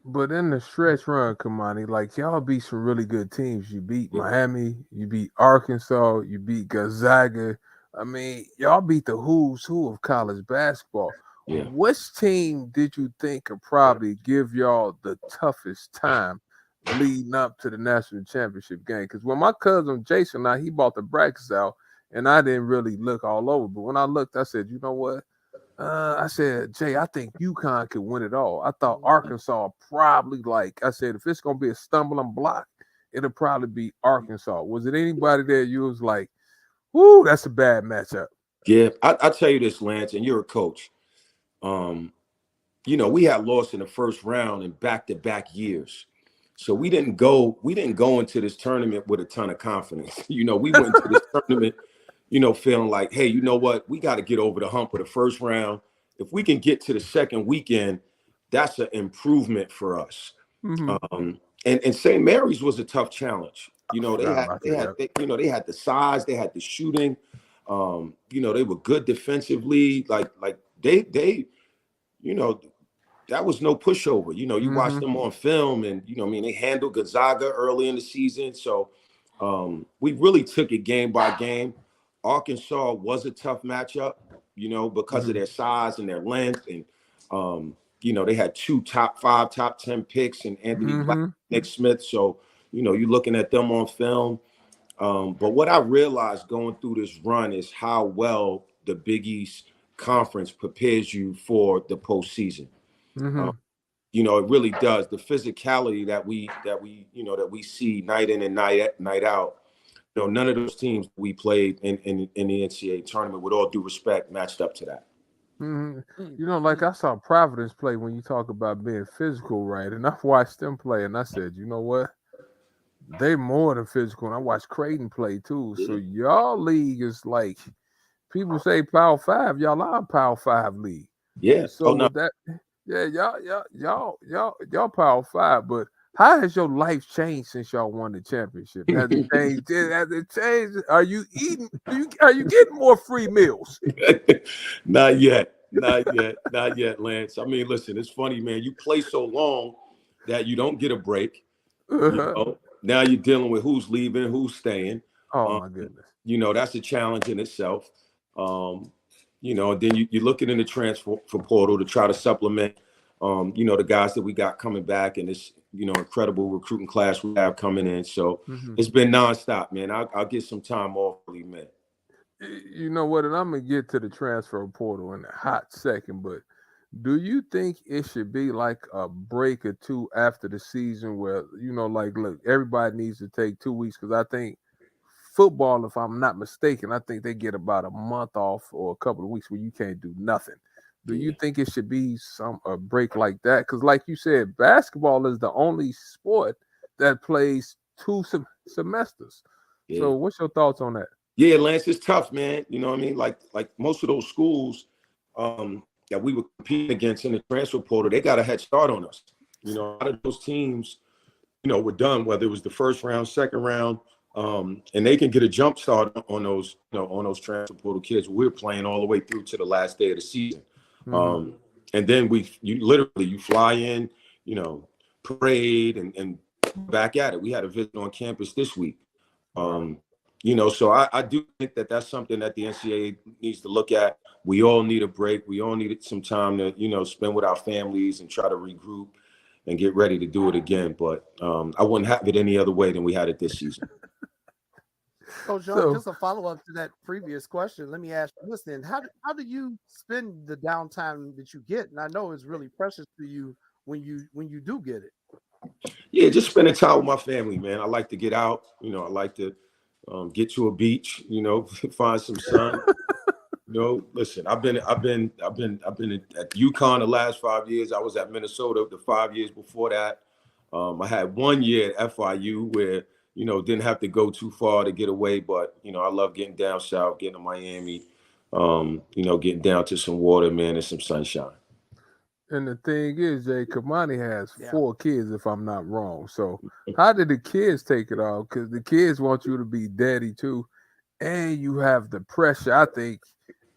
But in the stretch run, Kamani, like y'all beat some really good teams. You beat Miami, you beat Arkansas, you beat Gonzaga. I mean, y'all beat the who's who of college basketball. Yeah. Which team did you think could probably give y'all the toughest time leading up to the national championship game? Because when my cousin Jason he bought the brackets out, and I didn't really look all over. But when I looked, I said, you know what? I said, Jay, I think UConn could win it all. I thought Arkansas probably, I said, if it's going to be a stumbling block, it'll probably be Arkansas. Was it anybody there you was like, whoo, that's a bad matchup? Yeah, I'll tell you this, Lance, and you're a coach. We had lost in the first round in back-to-back years. So we didn't go into this tournament with a ton of confidence. We went into this tournament feeling like, hey, you know what? We got to get over the hump of the first round. If we can get to the second weekend, that's an improvement for us. Mm-hmm. And St. Mary's was a tough challenge. They had the size, they had the shooting. They were good defensively. Like they that was no pushover. You watch them on film, and they handled Gonzaga early in the season. So we really took it game by game. Arkansas was a tough matchup, because of their size and their length. And, they had 2 top 5, top 10 picks and Anthony Black, Nick Smith. So, you're looking at them on film. But what I realized going through this run is how well the Big East conference prepares you for the postseason. Mm-hmm. You know, it really does. The physicality that we see night in and night out. You know, none of those teams we played in the NCAA tournament, with all due respect, matched up to that. Mm-hmm. You know, like I saw Providence play when you talk about being physical, right? And I watched them play, and I said, you know what? They more than physical. And I watched Creighton play too. So y'all league is like, people say Power 5. Y'all are a Power 5 league. Yeah. So with that, yeah, y'all Power 5. But how has your life changed since y'all won the championship? Has it changed? Has it changed? Are you eating? Are you getting more free meals? Not yet, Lance. I mean, listen, it's funny, man. You play so long that you don't get a break. You know, now you're dealing with who's leaving, who's staying. Oh my goodness. You know, that's a challenge in itself. You know, and then you're looking in the transfer portal to try to supplement, you know, the guys that we got coming back and this, you know, incredible recruiting class we have coming in. So it's been nonstop, man. I'll get some time off, really, man. You know what? And I'm going to get to the transfer portal in a hot second, but do you think it should be like a break or two after the season where, you know, like, look, everybody needs to take 2 weeks? Because I think football, if I'm not mistaken, I think they get about a month off or a couple of weeks where you can't do nothing. Do you think it should be a break like that? Because like you said, basketball is the only sport that plays 2 semesters. Yeah. So what's your thoughts on that? Yeah, Lance, it's tough, man. You know what I mean? Like most of those schools that we were competing against in the transfer portal, they got a head start on us. You know, a lot of those teams, you know, were done, whether it was the first round, second round, and they can get a jump start on those, you know, on those transfer portal kids. We're playing all the way through to the last day of the season. And then you fly in, you know, parade and back at it. We had a visit on campus this week. You know, so I do think that that's something that the NCAA needs to look at. We all need a break. We all need some time to, you know, spend with our families and try to regroup and get ready to do it again. But I wouldn't have it any other way than we had it this season. So, John, just a follow-up to that previous question. Let me ask you this then. How do you spend the downtime that you get? And I know it's really precious to you when you do get it. Yeah, just spending time with my family, man. I like to get out. You know, I like to get to a beach, you know, find some sun. You know, listen, I've been at UConn the last 5 years. I was at Minnesota the 5 years before that. I had 1 year at FIU where, you know, didn't have to go too far to get away, but, you know, I love getting down south, getting to Miami, you know, getting down to some water, man, and some sunshine. And the thing is, Jay, Kamani has 4 kids, if I'm not wrong. So how did the kids take it all? Because the kids want you to be daddy too. And you have the pressure, I think,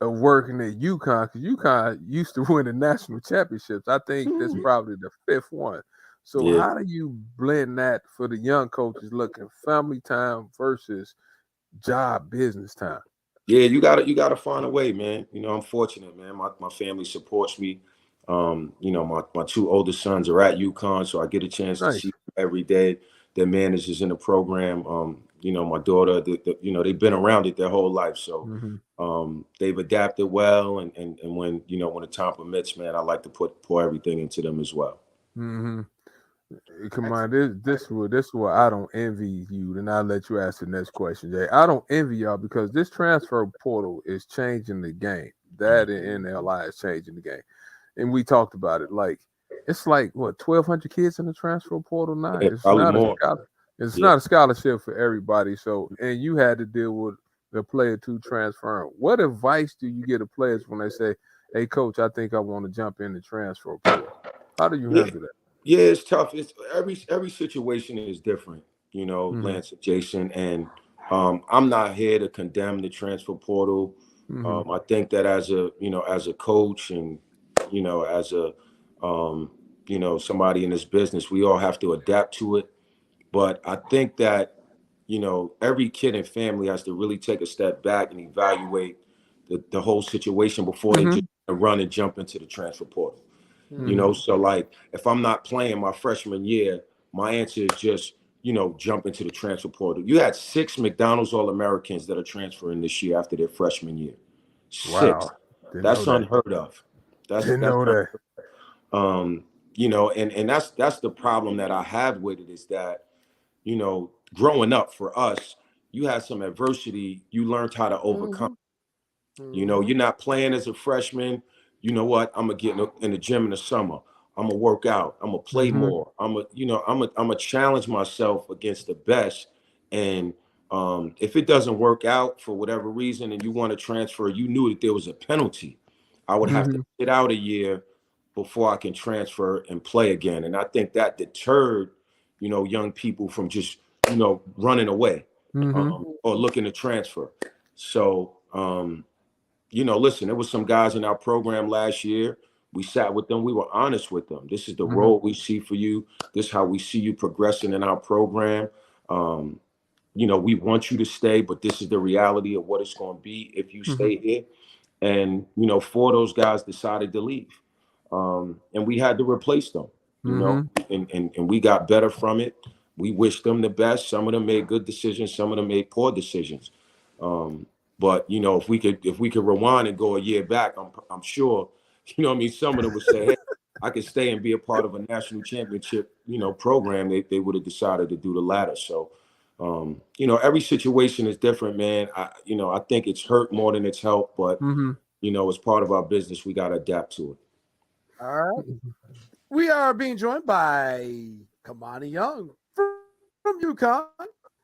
of working at UConn, because UConn used to win the national championships. I think that's probably the 5th one. So how do you blend that for the young coaches looking family time versus job business time? Yeah, you gotta find a way, man. You know, I'm fortunate, man. My family supports me. You know, my 2 oldest sons are at UConn, so I get a chance to see them every day. Their managers in the program. You know, my daughter, you know, they've been around it their whole life. So they've adapted well. And when, you know, when the time permits, man, I like to pour everything into them as well. Come on, this is where I don't envy you. Then I'll let you ask the next question, Jay. I don't envy y'all because this transfer portal is changing the game. That and NLI is changing the game. And we talked about it. Like, it's like, what, 1,200 kids in the transfer portal now? Yeah, It's not a scholarship for everybody. So, and you had to deal with the player to transfer. What advice do you give to players when they say, hey, coach, I think I want to jump in the transfer portal? How do you handle that? Yeah, it's tough. It's every situation is different, you know, Lance and Jason. And I'm not here to condemn the transfer portal. I think that as a coach and, you know, as a, you know, somebody in this business, we all have to adapt to it. But I think that, you know, every kid and family has to really take a step back and evaluate the whole situation before they just run and jump into the transfer portal. You know, so like if I'm not playing my freshman year, my answer is just, you know, jump into the transfer portal. You had 6 McDonald's All-Americans that are transferring this year after their freshman year. 6. Wow. That's unheard of. That's that. You know, and that's the problem that I have with it is that, you know, growing up for us, you had some adversity, you learned how to overcome. You know, you're not playing as a freshman. You know what? I'm gonna get in the gym in the summer. I'm gonna work out. I'm gonna play more. I'm gonna challenge myself against the best. And if it doesn't work out for whatever reason, and you want to transfer, you knew that there was a penalty. I would have to sit out a year before I can transfer and play again. And I think that deterred, you know, young people from just, you know, running away or looking to transfer. So, you know, listen, there was some guys in our program last year. We sat with them. We were honest with them. This is the role we see for you. This is how we see you progressing in our program. You know, we want you to stay, but this is the reality of what it's going to be if you stay here. And, you know, 4 of those guys decided to leave. And we had to replace them, you know, and we got better from it. We wish them the best. Some of them made good decisions. Some of them made poor decisions. But, you know, if we could rewind and go a year back, I'm sure, you know what I mean, some of them would say, hey, I could stay and be a part of a national championship, you know, program. They would have decided to do the latter. So, you know, every situation is different, man. I think it's hurt more than it's helped, but, you know, as part of our business, we got to adapt to it. All right. We are being joined by Kamani Young from UConn.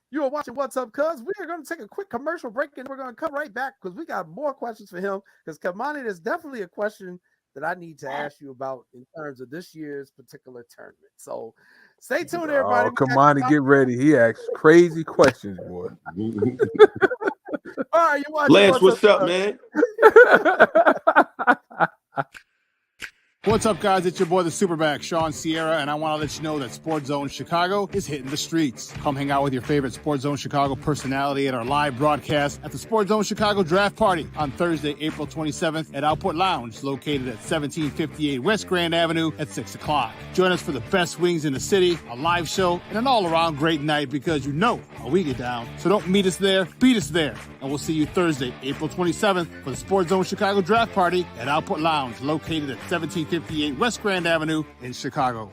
You are watching What's Up, Cuz. We are going to take a quick commercial break and we're going to come right back because we got more questions for him. Because Kamani, there's definitely a question that I need to ask you about in terms of this year's particular tournament. So stay tuned, everybody. Oh, Kamani, get ready. He asks crazy questions, boy. All right, you watching Lance, what's up, man? What's up, guys? It's your boy, the Superback, Sean Sierra, and I want to let you know that Sports Zone Chicago is hitting the streets. Come hang out with your favorite Sports Zone Chicago personality at our live broadcast at the Sports Zone Chicago Draft Party on Thursday, April 27th at Output Lounge, located at 1758 West Grand Avenue at 6 o'clock. Join us for the best wings in the city, a live show, and an all-around great night because you know how we get down. So don't meet us there, beat us there. And we'll see you Thursday, April 27th for the Sports Zone Chicago Draft Party at Output Lounge, located at 1758 West Grand Avenue in Chicago.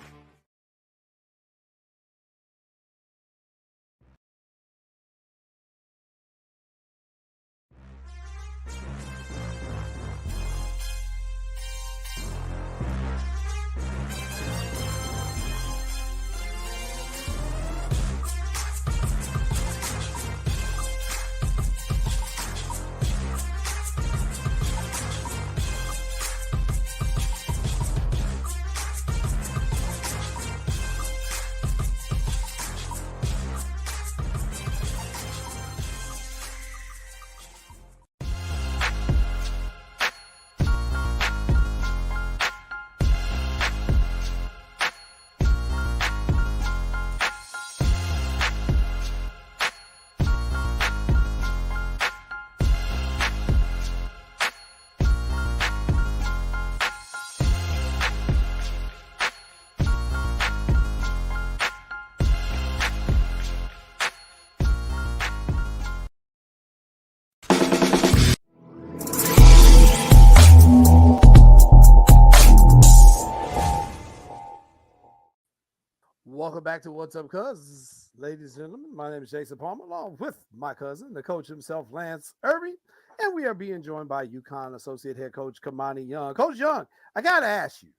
Welcome back to What's Up, Cuz. Ladies and gentlemen, my name is Jason Palmer, along with my cousin, the coach himself, Lance Irvin, and we are being joined by UConn Associate Head Coach Kamani Young. Coach Young, I got to ask you,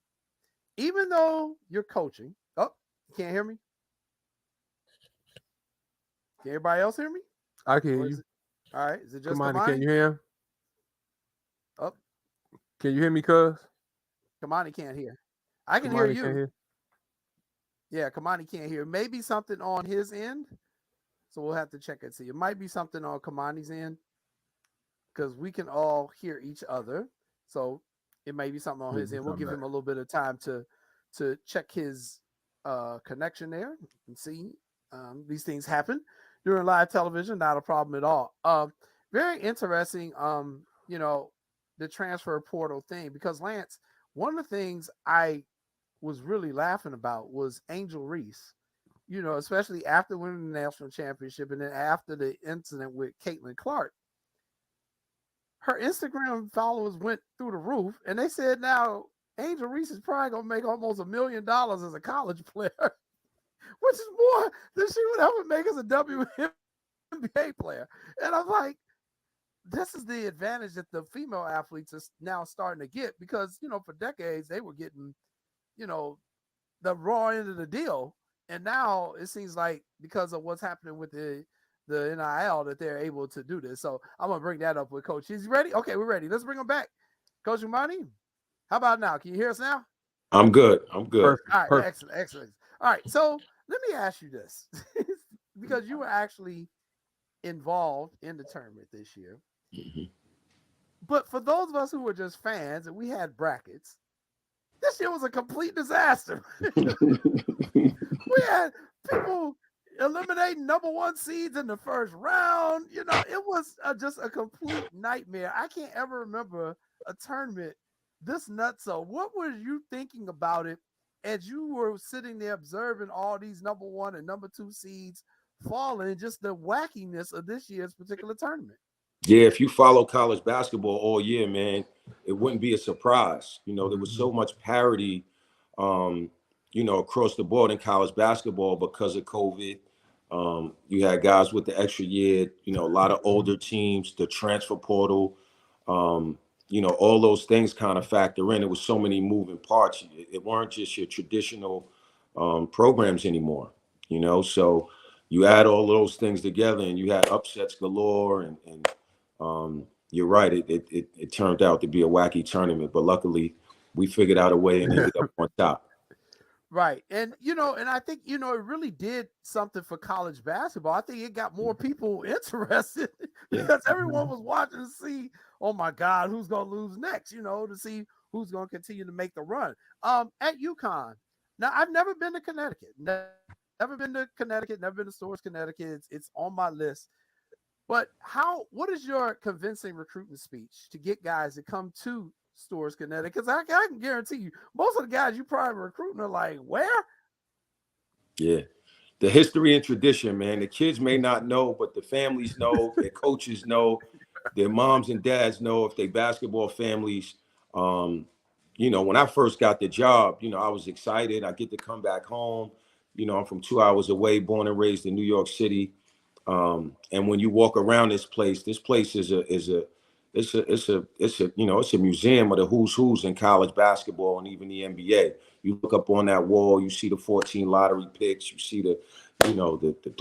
even though you're coaching, you can't hear me? Can everybody else hear me? I can hear you. All right, is it just Kamani, Kamani? can you hear him? Oh, can you hear me, cuz? Kamani can't hear. I can Kamani hear you. can't hear. Yeah, Kamani can't hear. Maybe something on his end. So we'll have to check and see. It might be something on Kamani's end because we can all hear each other. So it may be something on his end. We'll give him a little bit of time to check his connection there and see. These things happen during live television. Not a problem at all. Very interesting, the transfer portal thing, because Lance, one of the things I was really laughing about was Angel Reese, especially after winning the national championship and then after the incident with Caitlin Clark. her Instagram followers went through the roof, and they said now Angel Reese is probably gonna make almost $1 million as a college player, which is more than she would ever make as a WNBA player. And I'm like, this is the advantage that the female athletes are now starting to get, because for decades they were getting the raw end of the deal, and now it seems like because of what's happening with the NIL that they're able to do this. So I'm gonna bring that up with Coach. Is he ready? Okay, we're ready. Let's bring him back. Coach Umani, how about now? Can you hear us now? I'm good. I'm good. Perfect. All right, Perfect. excellent. All right, so let me ask you this, because you were actually involved in the tournament this year. Mm-hmm. But for those of us who were just fans and we had brackets, this year was a complete disaster. We had people eliminating number 1 seeds in the first round. It was just a complete nightmare. I can't ever remember a tournament this nuts. So what were you thinking about it as you were sitting there observing all these number 1 and number 2 seeds falling, just the wackiness of this year's particular tournament? Yeah, if you follow college basketball all year, man, it wouldn't be a surprise. There was so much parity, across the board in college basketball because of COVID. You had guys with the extra year, a lot of older teams, the transfer portal, all those things kind of factor in. It was so many moving parts. It weren't just your traditional programs anymore, so you add all those things together and you had upsets galore, and you're right. It turned out to be a wacky tournament, but luckily we figured out a way and ended up on top. Right. And, and I think, it really did something for college basketball. I think it got more people interested because everyone was watching to see, oh my God, who's going to lose next, to see who's going to continue to make the run. At UConn. Now, I've never been to Connecticut, never been to Stores, Connecticut. It's on my list. But what is your convincing recruiting speech to get guys to come to Stores, Connecticut? Because I can guarantee you, most of the guys you probably recruiting are like, where? Yeah. The history and tradition, man. The kids may not know, but the families know, their coaches know, their moms and dads know if they basketball families. When I first got the job, I was excited. I get to come back home. I'm from 2 hours away, born and raised in New York City. And when you walk around this place is it's a museum of the who's in college basketball and even the NBA. You look up on that wall, you see the 14 lottery picks, you see the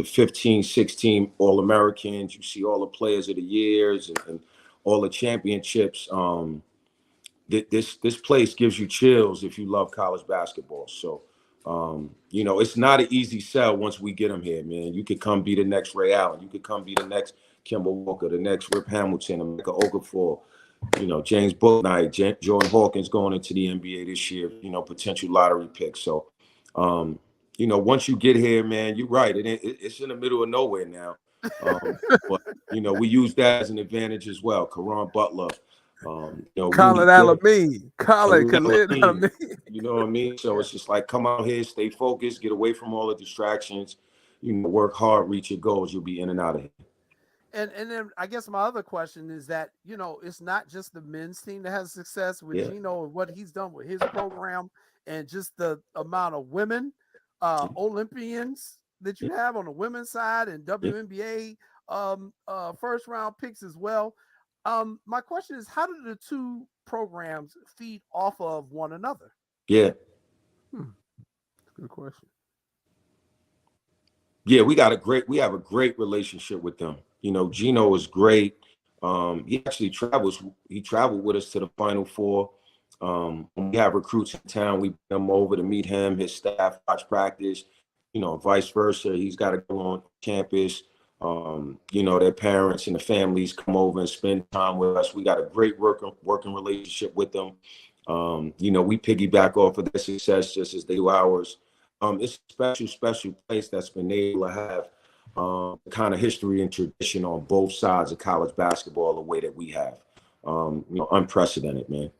15, 16 All-Americans, you see all the players of the years and all the championships. This place gives you chills if you love college basketball. So it's not an easy sell once we get them here, man. You could come be the next Ray Allen. You could come be the next Kemba Walker, the next Rip Hamilton, Emeka Okafor, James Bouknight, Jordan Hawkins going into the NBA this year, potential lottery picks. So, once you get here, man, you're right. It's in the middle of nowhere now. But, we use that as an advantage as well. Karan Butler. Khalid Alameen. You know what I mean? So it's just like, come out here, stay focused, get away from all the distractions, work hard, reach your goals. You'll be in and out of here. And then I guess my other question is that, it's not just the men's team that has success with Gino and what he's done with his program and just the amount of women Olympians that you have on the women's side and WNBA first round picks as well. My question is, how do the two programs feed off of one another? Yeah. Good question. Yeah, we have a great relationship with them. Gino is great. He actually traveled with us to the Final Four. When we have recruits in town, we bring them over to meet him, his staff, watch practice, vice versa. He's got to go on campus. Their parents and the families come over and spend time with us. We got a great working relationship with them. We piggyback off of their success just as they do ours. It's a special place that's been able to have kind of history and tradition on both sides of college basketball the way that we have. Unprecedented, man.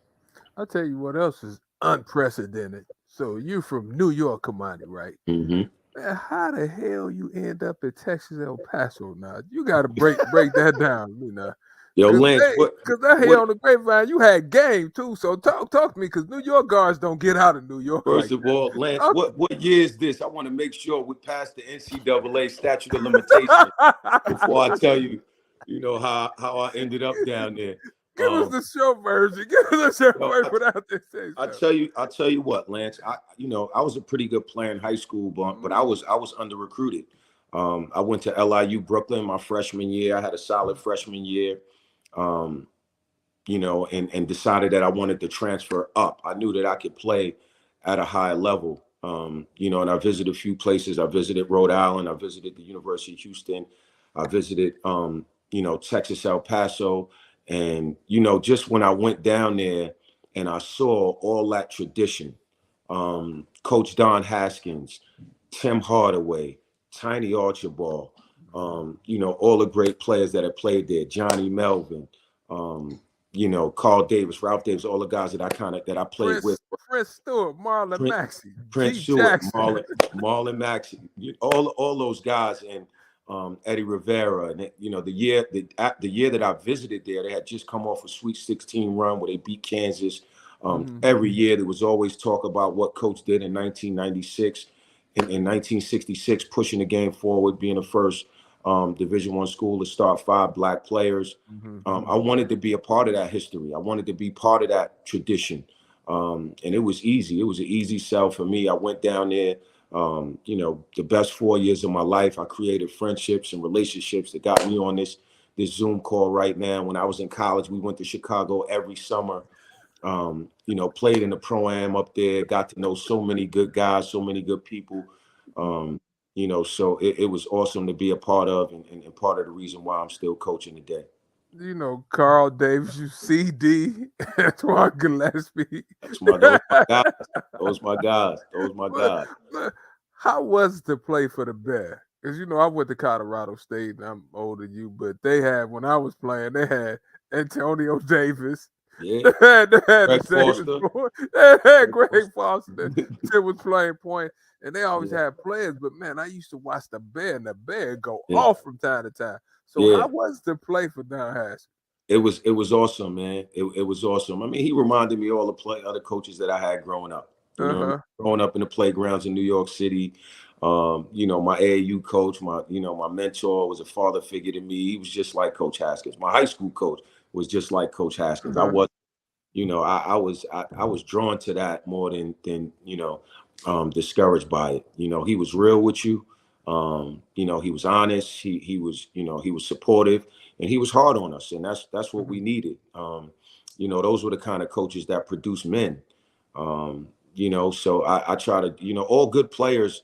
I'll tell you what else is unprecedented. So you're from New York, Kamani, right? Mm-hmm. Man, how the hell you end up in Texas El Paso now? You got to break that down, Yo, Lance, Because I hear on the grapevine you had game too. So talk to me, because New York guards don't get out of New York. First like of that. all, Lance, what year is this? I want to make sure we pass the NCAA statute of limitation before I tell you, how I ended up down there. Give us the short version. Give us the short version without this. I'll tell you what, Lance. I was a pretty good player in high school, but I was under recruited. I went to LIU Brooklyn my freshman year. I had a solid freshman year. And decided that I wanted to transfer up. I knew that I could play at a high level. And I visited a few places. I visited Rhode Island. I visited the University of Houston. I visited, Texas, El Paso. And, just when I went down there and I saw all that tradition, Coach Don Haskins, Tim Hardaway, Tiny Archibald, all the great players that have played there, Johnny Melvin, Carl Davis, Ralph Davis, all the guys that I played with. Prince Stewart, Marlon Maxey, Prince Stewart, Marlon Maxey, all those guys, and Eddie Rivera, and the year that I visited there, they had just come off a Sweet 16 run where they beat Kansas. Every year there was always talk about what Coach did in 1996 and in 1966, pushing the game forward, being the first Division I school to start 5 Black players. I wanted to be a part of that history. I wanted to be part of that tradition. And it was easy. It was an easy sell for me. I went down there, the best 4 years of my life. I created friendships and relationships that got me on this Zoom call right now. When I was in college, we went to Chicago every summer, played in the Pro-Am up there, got to know so many good guys, so many good people. So it was awesome to be a part of, and part of the reason why I'm still coaching today. Carl Davis, you CD, Antoine Gillespie. Those my guys. How was it to play for the Bear? Because I went to Colorado State, and I'm older than you, but they had, when I was playing, they had Antonio Davis. Yeah. They had Greg Foster that was playing point. And they always had players, but man, I used to watch the Bear, and the Bear go off from time to time. So how was it to play for Don Haskins? It was awesome, man. It was awesome. I mean, he reminded me all the other coaches that I had growing up. Growing up in the playgrounds in New York City. My AAU coach, my mentor, was a father figure to me. He was just like Coach Haskins. My high school coach was just like Coach Haskins. I was drawn to that more than discouraged by it. He was real with you. He was honest. He was supportive, and he was hard on us, and that's what we needed. Those were the kind of coaches that produce men. So I try to, all good players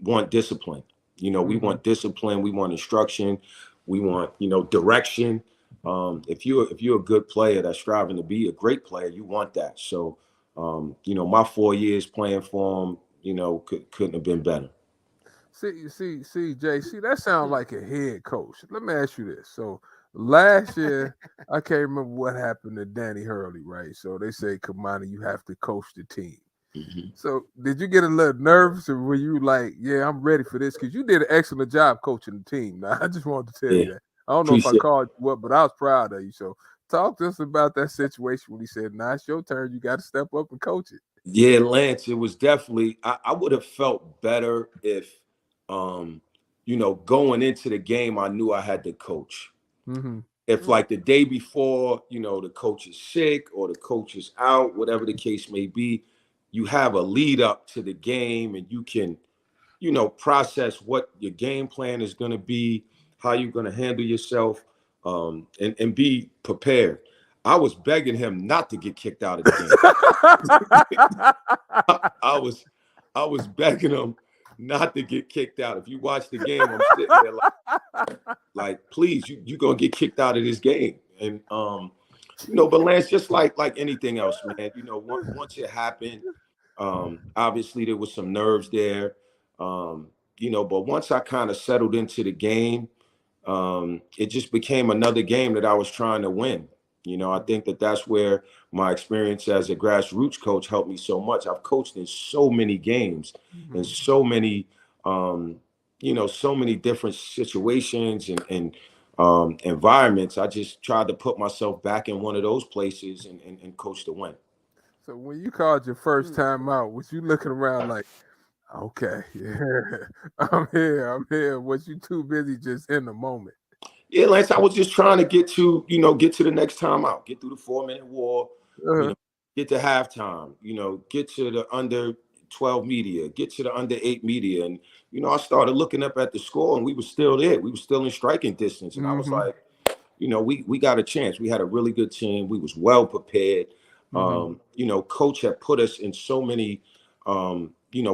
want discipline. We want discipline. We want instruction. We want, direction. If you're a good player that's striving to be a great player, you want that. So, my 4 years playing for him, couldn't have been better. See, Jay, that sounds like a head coach. Let me ask you this. So last year, I can't remember what happened to Danny Hurley, right? So they say, Kamani, you have to coach the team. So did you get a little nervous, or were you like, yeah, I'm ready for this? Because you did an excellent job coaching the team. Now, I just wanted to tell you that. I don't know if I called you up, but I was proud of you. So talk to us about that situation when he said, nah, it's your turn. You got to step up and coach it. Yeah, Lance, it was definitely, I would have felt better if, going into the game, I knew I had to coach. If like the day before, the coach is sick or the coach is out, whatever the case may be, you have a lead up to the game, and you can, process what your game plan is going to be, how you're going to handle yourself, and be prepared. I was begging him not to get kicked out of the game. I was begging him not to get kicked out. If you watch the game, I'm sitting there like please, you're going to get kicked out of this game. And, but Lance, just like anything else, man, once it happened, obviously there was some nerves there, but once I kind of settled into the game, it just became another game that I was trying to win. I think that's where my experience as a grassroots coach helped me so much. I've coached in so many games and so many, so many different situations and environments, I just tried to put myself back in one of those places and coach to win. So when you called your first time out, was you looking around like, okay, yeah, I'm here. Was you too busy just in the moment? Yeah, Lance, I was just trying to get to the next time out, get through the 4-minute war, get to halftime, get to the under 12 media, get to the under 8 media. And, I started looking up at the score and we were still there. We were still in striking distance. And I was like, we got a chance. We had a really good team. We was well prepared. Coach had put us in so many,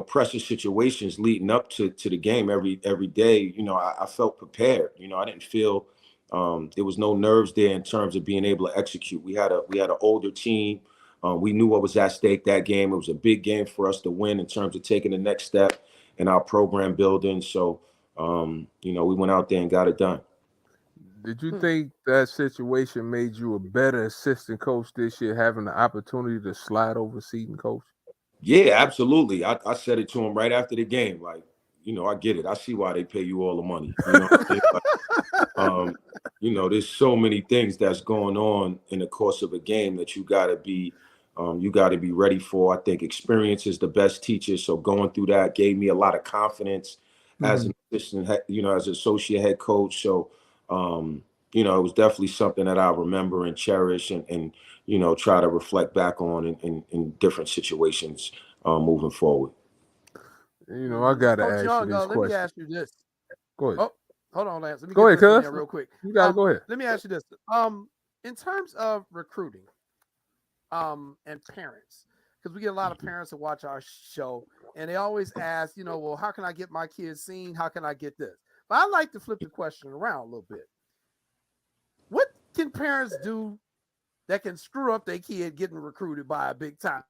pressure situations leading up to the game every day. I felt prepared. I didn't feel there was no nerves there in terms of being able to execute. We had an older team. We knew what was at stake that game. It was a big game for us to win in terms of taking the next step in our program building. So, we went out there and got it done. Did you think that situation made you a better assistant coach this year, having the opportunity to slide over season coach? Yeah, absolutely. I said it to him right after the game. Like, I get it. I see why they pay you all the money. There's so many things that's going on in the course of a game that you got to be ready for. I think experience is the best teacher. So going through that gave me a lot of confidence as an assistant, as an associate head coach. So, it was definitely something that I remember and cherish and try to reflect back on in different situations moving forward. I got to ask you this question. Let me ask you this. Go ahead. Oh, hold on, Lance. Let me go get ahead, this in there real quick. You got to go ahead. Let me ask you this. In terms of recruiting and parents, because we get a lot of parents that watch our show, and they always ask, well, how can I get my kids seen? How can I get this? But I like to flip the question around a little bit. What can parents do that can screw up their kid getting recruited by a big time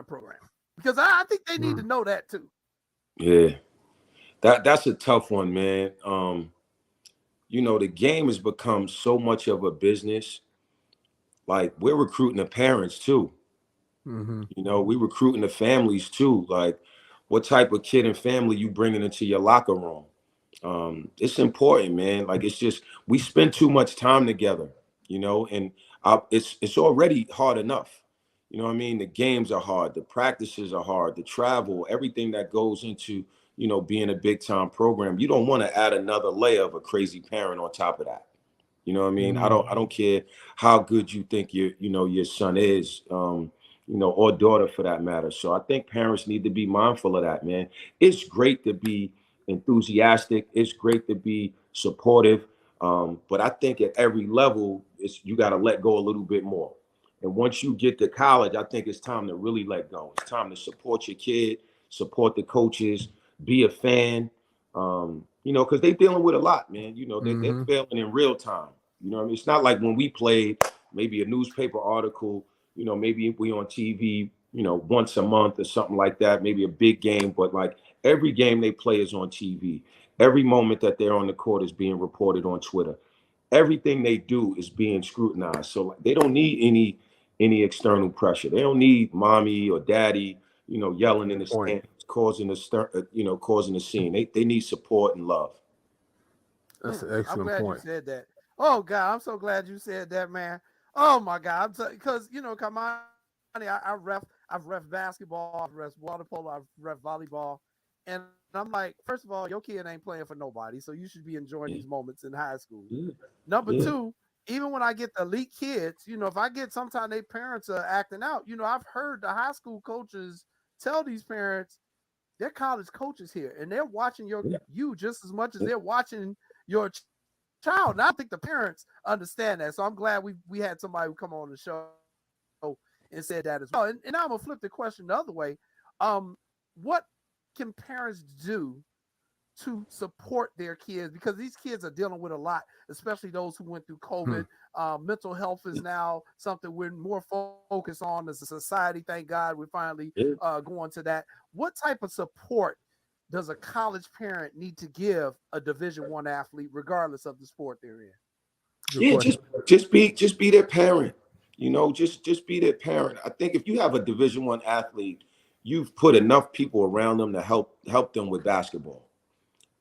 program? Because I think they need to know that too. Yeah, that's a tough one, man. The game has become so much of a business. Like, we're recruiting the parents too. We recruiting the families too. Like, what type of kid and family you bringing into your locker room? It's important, man. Like, it's just, we spend too much time together, and it's already hard enough. The games are hard, the practices are hard, the travel, everything that goes into, being a big time program. You don't want to add another layer of a crazy parent on top of that. I don't care how good you think your son is, or daughter for that matter. So I think parents need to be mindful of that, man. It's great to be enthusiastic. It's great to be supportive. But I think at every level, you got to let go a little bit more. And once you get to college, I think it's time to really let go. It's time to support your kid, support the coaches, be a fan, because they're dealing with a lot, man. They're failing in real time. It's not like when we played, maybe a newspaper article, maybe we on TV, once a month or something like that, maybe a big game. But like, every game they play is on TV. Every moment that they're on the court is being reported on Twitter. Everything they do is being scrutinized. So they don't need any external pressure. They don't need mommy or daddy, yelling in the stands, causing a scene. They need support and love. That's an excellent I'm glad point. you said that. Oh God, I'm so glad you said that, man. Oh my God, because come on, I've ref basketball, I've ref water polo, I've ref volleyball, and I'm like, first of all, your kid ain't playing for nobody, so you should be enjoying these moments in high school. Number two, even when I get the elite kids, if I get sometimes their parents are acting out, I've heard the high school coaches tell these parents, they're college coaches here, and they're watching you just as much as they're watching your child. And I think the parents understand that. So I'm glad we had somebody who come on the show and said that as well. And I'm gonna flip the question the other way. What can parents do to support their kids? Because these kids are dealing with a lot, especially those who went through COVID. Mental health is now something we're more focused on as a society. Thank God we're finally going to that. What type of support does a college parent need to give a Division I athlete, regardless of the sport they're in? Just be their parent. Just be their parent. I think if you have a Division I athlete, you've put enough people around them to help them with basketball.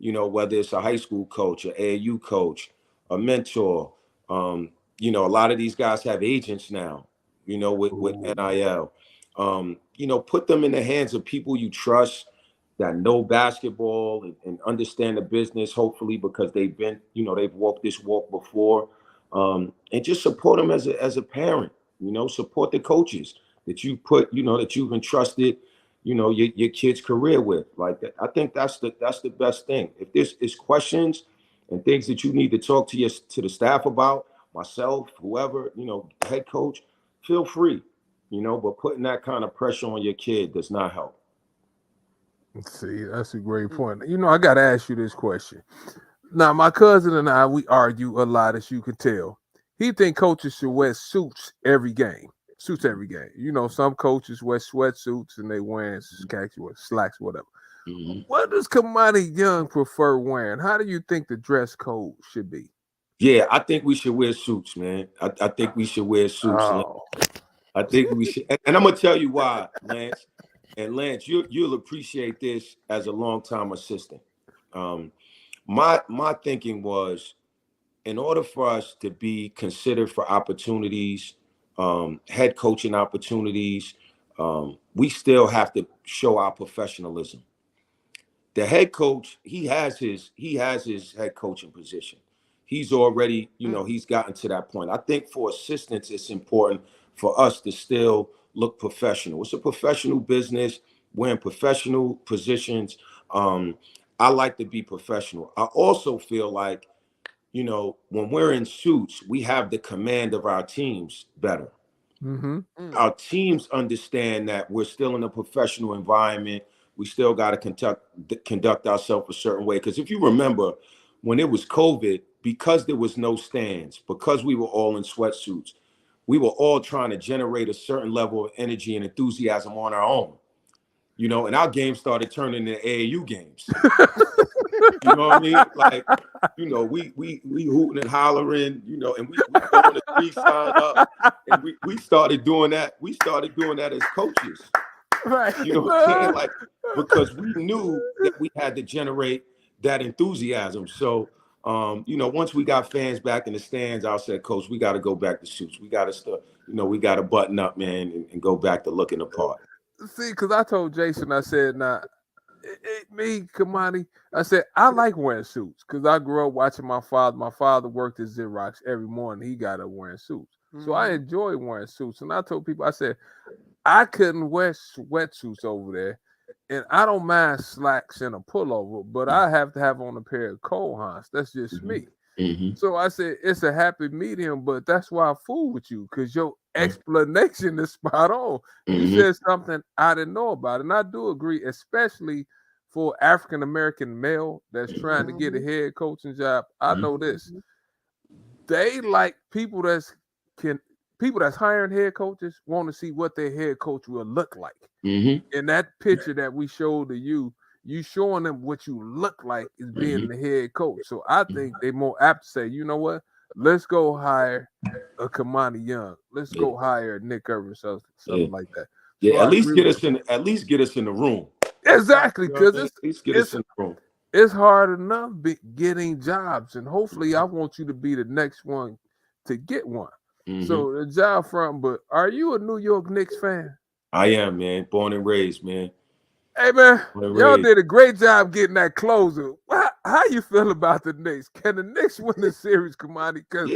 Whether it's a high school coach, an AAU coach, a mentor. You know, a lot of these guys have agents now, you know, with NIL. You know, put them in the hands of people you trust that know basketball and understand the business, hopefully, because they've been, you know, they've walked this walk before. And just support them as a parent, you know, support the coaches that you put, you know, that you've entrusted, you know, your kid's career with. Like that. I think that's the best thing. If there's questions and things that you need to talk to the staff about, myself, whoever, you know, head coach, feel free, you know, but putting that kind of pressure on your kid does not help. See, that's a great point. You know, I got to ask you this question. Now, my cousin and I, we argue a lot, as you can tell. He think coaches should wear suits every game. Suits every game. You know, some coaches wear sweatsuits and they wearing khaki or slacks, whatever. Mm-hmm. What does Kamani Young prefer wearing? How do you think the dress code should be? Yeah, I think we should wear suits, man. I think we should wear suits. Oh. I think we should. And I'm going to tell you why, Lance. And Lance, you'll appreciate this as a longtime assistant. My thinking was, in order for us to be considered for opportunities, head coaching opportunities, we still have to show our professionalism. The head coach, he has his head coaching position. He's already, you know, he's gotten to that point. I think for assistants, it's important for us to still look professional. It's a professional business. We're in professional positions. I like to be professional. I also feel like, you know, when we're in suits, we have the command of our teams better. Mm-hmm. Our teams understand that we're still in a professional environment. We still got to conduct ourselves a certain way. Because if you remember, when it was COVID, because there was no stands, because we were all in sweatsuits, we were all trying to generate a certain level of energy and enthusiasm on our own. You know, and our games started turning into AAU games. You know what I mean? Like, you know, we hooting and hollering, you know, and we throwing the 3 sign up, and we started doing that. We started doing that as coaches. Right. You know what I'm saying? Like, because we knew that we had to generate that enthusiasm. So, you know, once we got fans back in the stands, I said, Coach, we got to go back to suits. We got to start, you know, we got to button up, man, and go back to looking the part. See, because I told Jason, I said, nah, me, Kamani, I said, I like wearing suits because I grew up watching my father. My father worked at Xerox every morning. He got up wearing suits. So I enjoy wearing suits. And I told people, I said, I couldn't wear sweatsuits over there. And I don't mind slacks and a pullover, but I have to have on a pair of cold hands. That's just me. Mm-hmm. So I said, it's a happy medium, but that's why I fool with you, because your explanation is spot on. You said something I didn't know about. And I do agree, especially for African-American male that's trying to get a head coaching job. I know this. They like people that's hiring head coaches want to see what their head coach will look like. In that picture that we showed to you, you showing them what you look like is being the head coach. So I think they're more apt to say, you know what? Let's go hire a Kamani Young. Let's go hire Nick Irvin, something like that. Yeah, So at least get us in the room. Exactly, because at least get us in the room. It's hard enough getting jobs, and hopefully I want you to be the next one to get one. So the job front, but are you a New York Knicks fan? I am, man. Born and raised, man. Hey, man, y'all did a great job getting that closer. How you feel about the Knicks? Can the Knicks win the series, Kamani? Because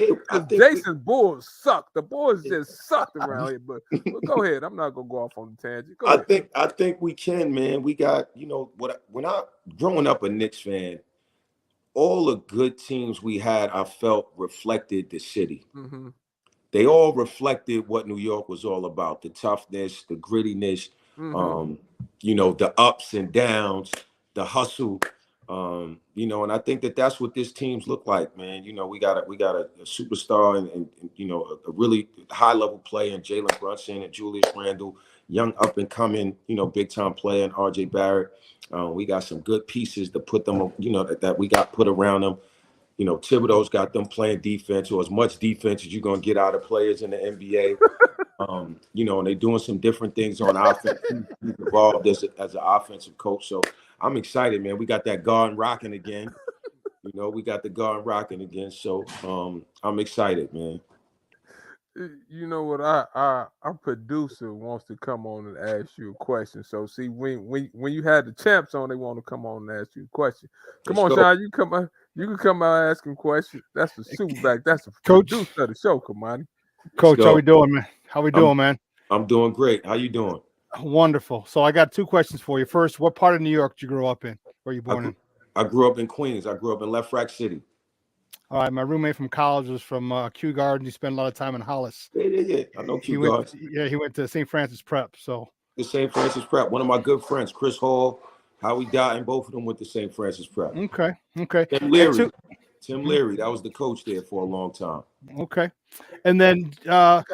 Jason's Bulls suck. The Bulls just sucked around here. But go ahead. I'm not going to go off on the tangent. I think we can, man. We got, you know, when I growing up a Knicks fan, all the good teams we had, I felt reflected the city. They all reflected what New York was all about: the toughness, the grittiness, you know, the ups and downs, the hustle. You know, and I think that's what this teams look like, man. You know, we got a superstar and you know, a really high level player in Jalen Brunson and Julius Randle, young up and coming, you know, big time player in RJ Barrett. We got some good pieces to put them, you know, that we got put around them. You know, Thibodeau's got them playing defense, or as much defense as you're going to get out of players in the NBA. You know, and they're doing some different things on offense. He's involved as an offensive coach. So I'm excited, man. We got that garden rocking again. You know, we got the Garden rocking again, so I'm excited, man. You know what? Our producer wants to come on and ask you a question. So see, when you had the champs on, they want to come on and ask you a question. Come on, Let's go. Sean, you come out. You can come out and ask him questions. That's the Superback. That's the Coach. producer of the show, Kamani. Coach, go. how we doing, man? How we doing, man? I'm doing great. How you doing? Wonderful. So I got two questions for you. First, what part of New York did you grow up in? Where you born in? I grew up in Queens. I grew up in Left Rack City. All right, my roommate from college was from Kew Gardens. He spent a lot of time in Hollis. Yeah. I know Kew Gardens. He went to St. Francis Prep. So The St. Francis Prep. One of my good friends, Chris Hall, Howie Dotton, both of them went to St. Francis Prep. Okay. Tim Leary, that was the coach there for a long time. Okay. And then how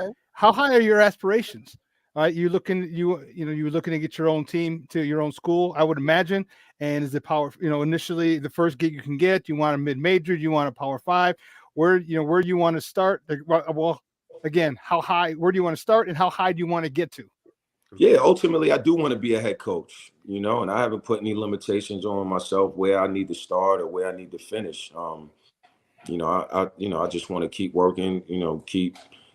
high are your aspirations? You looking to get your own team to your own school, I would imagine. And is it power, initially the first gig you can get, you want a mid-major, you want a Power 5, where do you want to start? Well, again, where do you want to start and how high do you want to get to? Yeah, ultimately I do want to be a head coach, and I haven't put any limitations on myself where I need to start or where I need to finish. I just want to keep working,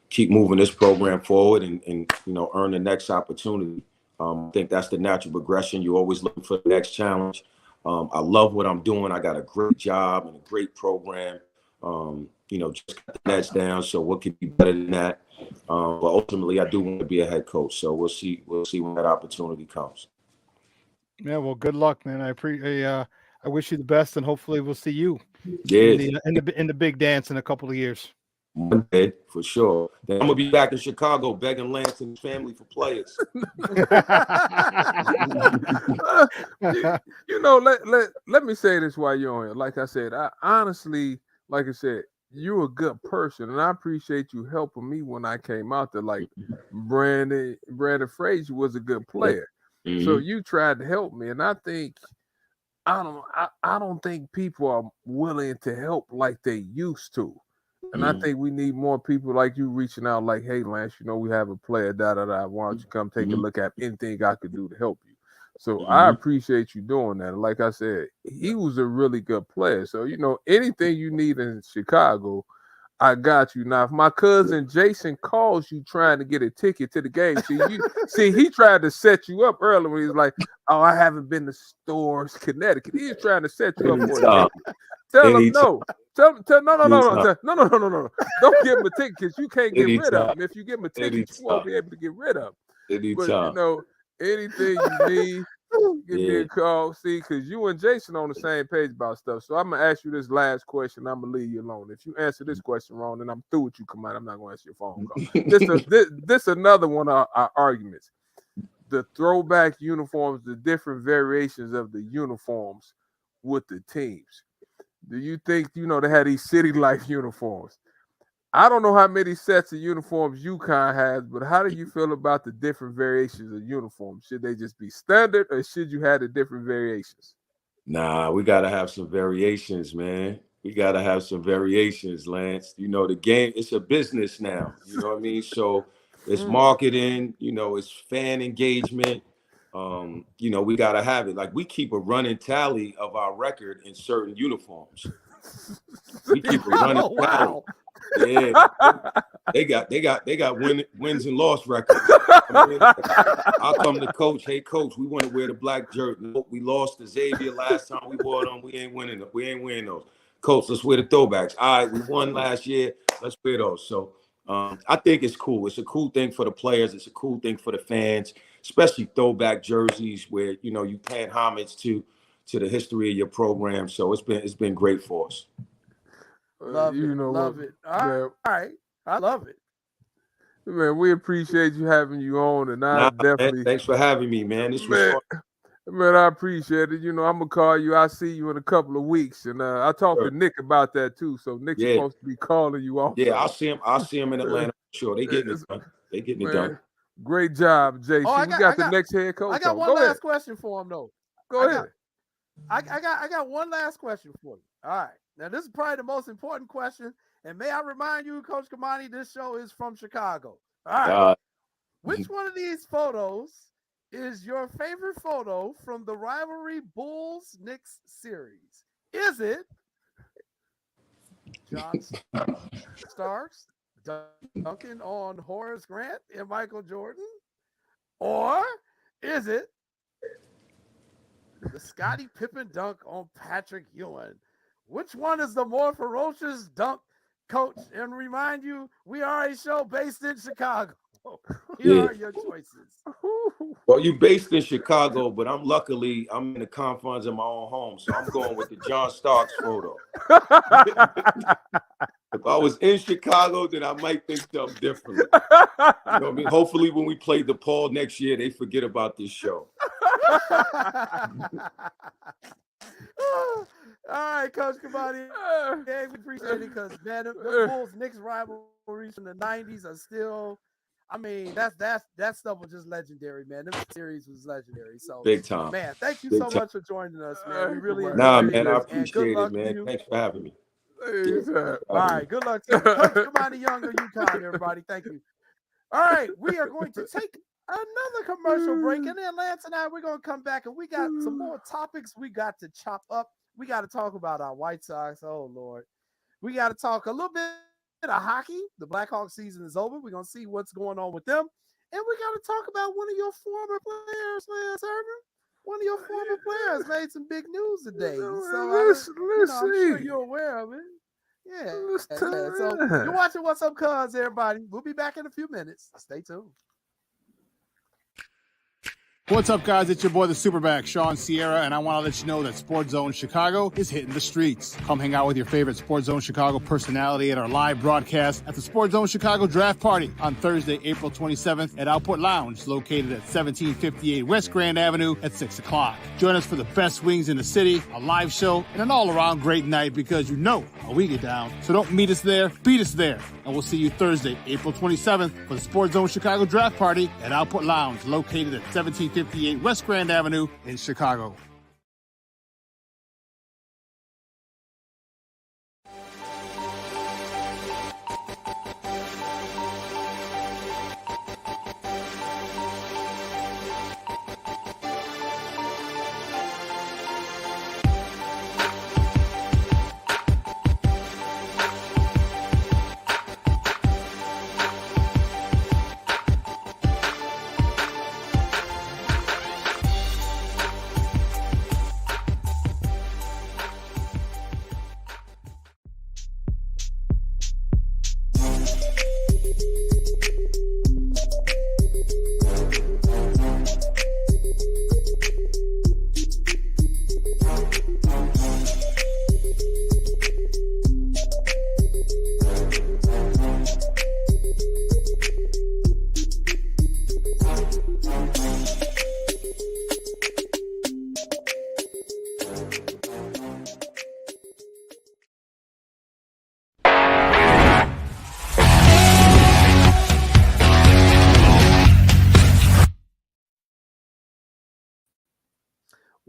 keep moving this program forward and earn the next opportunity. I think that's the natural progression. You're always looking for the next challenge. I love what I'm doing. I got a great job and a great program. Just got the nets down. So what could be better than that? But ultimately, I do want to be a head coach. So we'll see when that opportunity comes. Yeah, well, good luck, man. I wish you the best, and hopefully we'll see you in the big dance in a couple of years. One day, for sure. Then I'm gonna be back in Chicago begging Lance and his family for players. Let me say this while you're on here. Like I said, you're a good person, and I appreciate you helping me when I came out there. Like Brandon Frazier was a good player, so you tried to help me, and I think I don't think people are willing to help like they used to. And I think we need more people like you reaching out like, hey, Lance, we have a player, why don't you come take a look at anything I could do to help you? So I appreciate you doing that. Like I said, he was a really good player. So, anything you need in Chicago, I got you. Now, if my cousin Jason calls you trying to get a ticket to the game, he tried to set you up earlier when he was like, oh, I haven't been to Stores, Connecticut. He's trying to set you up for a ticket. Tell him no. No. Don't give him a ticket because you can't get rid of him. If you give him a ticket, you won't be able to get rid of him. But anything you need, give me a call. See, because you and Jason on the same page about stuff. So I'm gonna ask you this last question. I'm gonna leave you alone. If you answer this question wrong, then I'm through with you. Come on, I'm not gonna answer your phone call. This another one of our arguments. The throwback uniforms, the different variations of the uniforms with the teams. Do you think, they had these City Life uniforms? I don't know how many sets of uniforms UConn has, but how do you feel about the different variations of uniforms? Should they just be standard or should you have the different variations? Nah, we got to have some variations, man. We got to have some variations, Lance. The game, it's a business now. You know what I mean? So it's marketing, it's fan engagement. We got to have it. Like, we keep a running tally of our record in certain uniforms. We keep a running tally. Yeah, they got wins and loss records. I'll come to coach. Hey, coach, we want to wear the black jersey. Nope, we lost to Xavier last time we wore them. We ain't winning them. We ain't wearing those. Coach, let's wear the throwbacks. All right, we won last year. Let's wear those. So I think it's cool. It's a cool thing for the players. It's a cool thing for the fans, especially throwback jerseys where you paying homage to the history of your program. So it's been great for us. Love it. All right. I love it. Man, we appreciate you having you on, and definitely. Man, thanks for having me, man. This was fun. Man, I appreciate it. I'm gonna call you. I'll see you in a couple of weeks, and I talked to Nick about that too. So Nick's supposed to be calling you off. Yeah, I'll see him in Atlanta for sure. They getting it done. Great job, JC. We got the next head coach. I got one last question for him though. Go ahead. I got one last question for you. All right. Now, this is probably the most important question. And may I remind you, Coach Kamani, this show is from Chicago. All right. Which one of these photos is your favorite photo from the rivalry Bulls-Knicks series? Is it John Starks dunking on Horace Grant and Michael Jordan? Or is it the Scottie Pippen dunk on Patrick Ewing? Which one is the more ferocious dunk, coach? And remind you, we are a show based in Chicago. Here are your choices. Well, you based in Chicago, but I'm in the confines of my own home, so I'm going with the John Starks photo. If I was in Chicago, then I might think something differently. You know what I mean? Hopefully, when we play DePaul next year, they forget about this show. All right, Coach Kamani. Yeah, we appreciate it because, man, the Bulls-Knicks rivalries from the 90s are still, I mean, that stuff was just legendary, man. This series was legendary. So, big time. Man, thank you Big so time. much for joining us, man. We really enjoyed Nah, it. man, I And appreciate good luck it, to man. you. Thanks for having me. All right, good luck to you. Coach Kamani Young of UConn, everybody. Thank you. All right, we are going to take another commercial break, and then Lance and I, we're going to come back, and we got some more topics we got to chop up. We got to talk about our White Sox. Oh, Lord. We got to talk a little bit of hockey. The Blackhawks season is over. We're going to see what's going on with them. And we got to talk about one of your former players, Lance Irvin. One of your former players made some big news today. So I'm sure you're aware of it. Yeah. So you're watching What's Up, Cuz, everybody. We'll be back in a few minutes. Stay tuned. What's up, guys? It's your boy, the Superback, Sean Sierra, and I want to let you know that Sports Zone Chicago is hitting the streets. Come hang out with your favorite Sports Zone Chicago personality at our live broadcast at the Sports Zone Chicago Draft Party on Thursday, April 27th at Output Lounge, located at 1758 West Grand Avenue at 6 o'clock. Join us for the best wings in the city, a live show, and an all-around great night because you know how we get down. So don't meet us there, beat us there. And we'll see you Thursday, April 27th for the Sports Zone Chicago Draft Party at Output Lounge, located at 1758 West Grand Avenue in Chicago.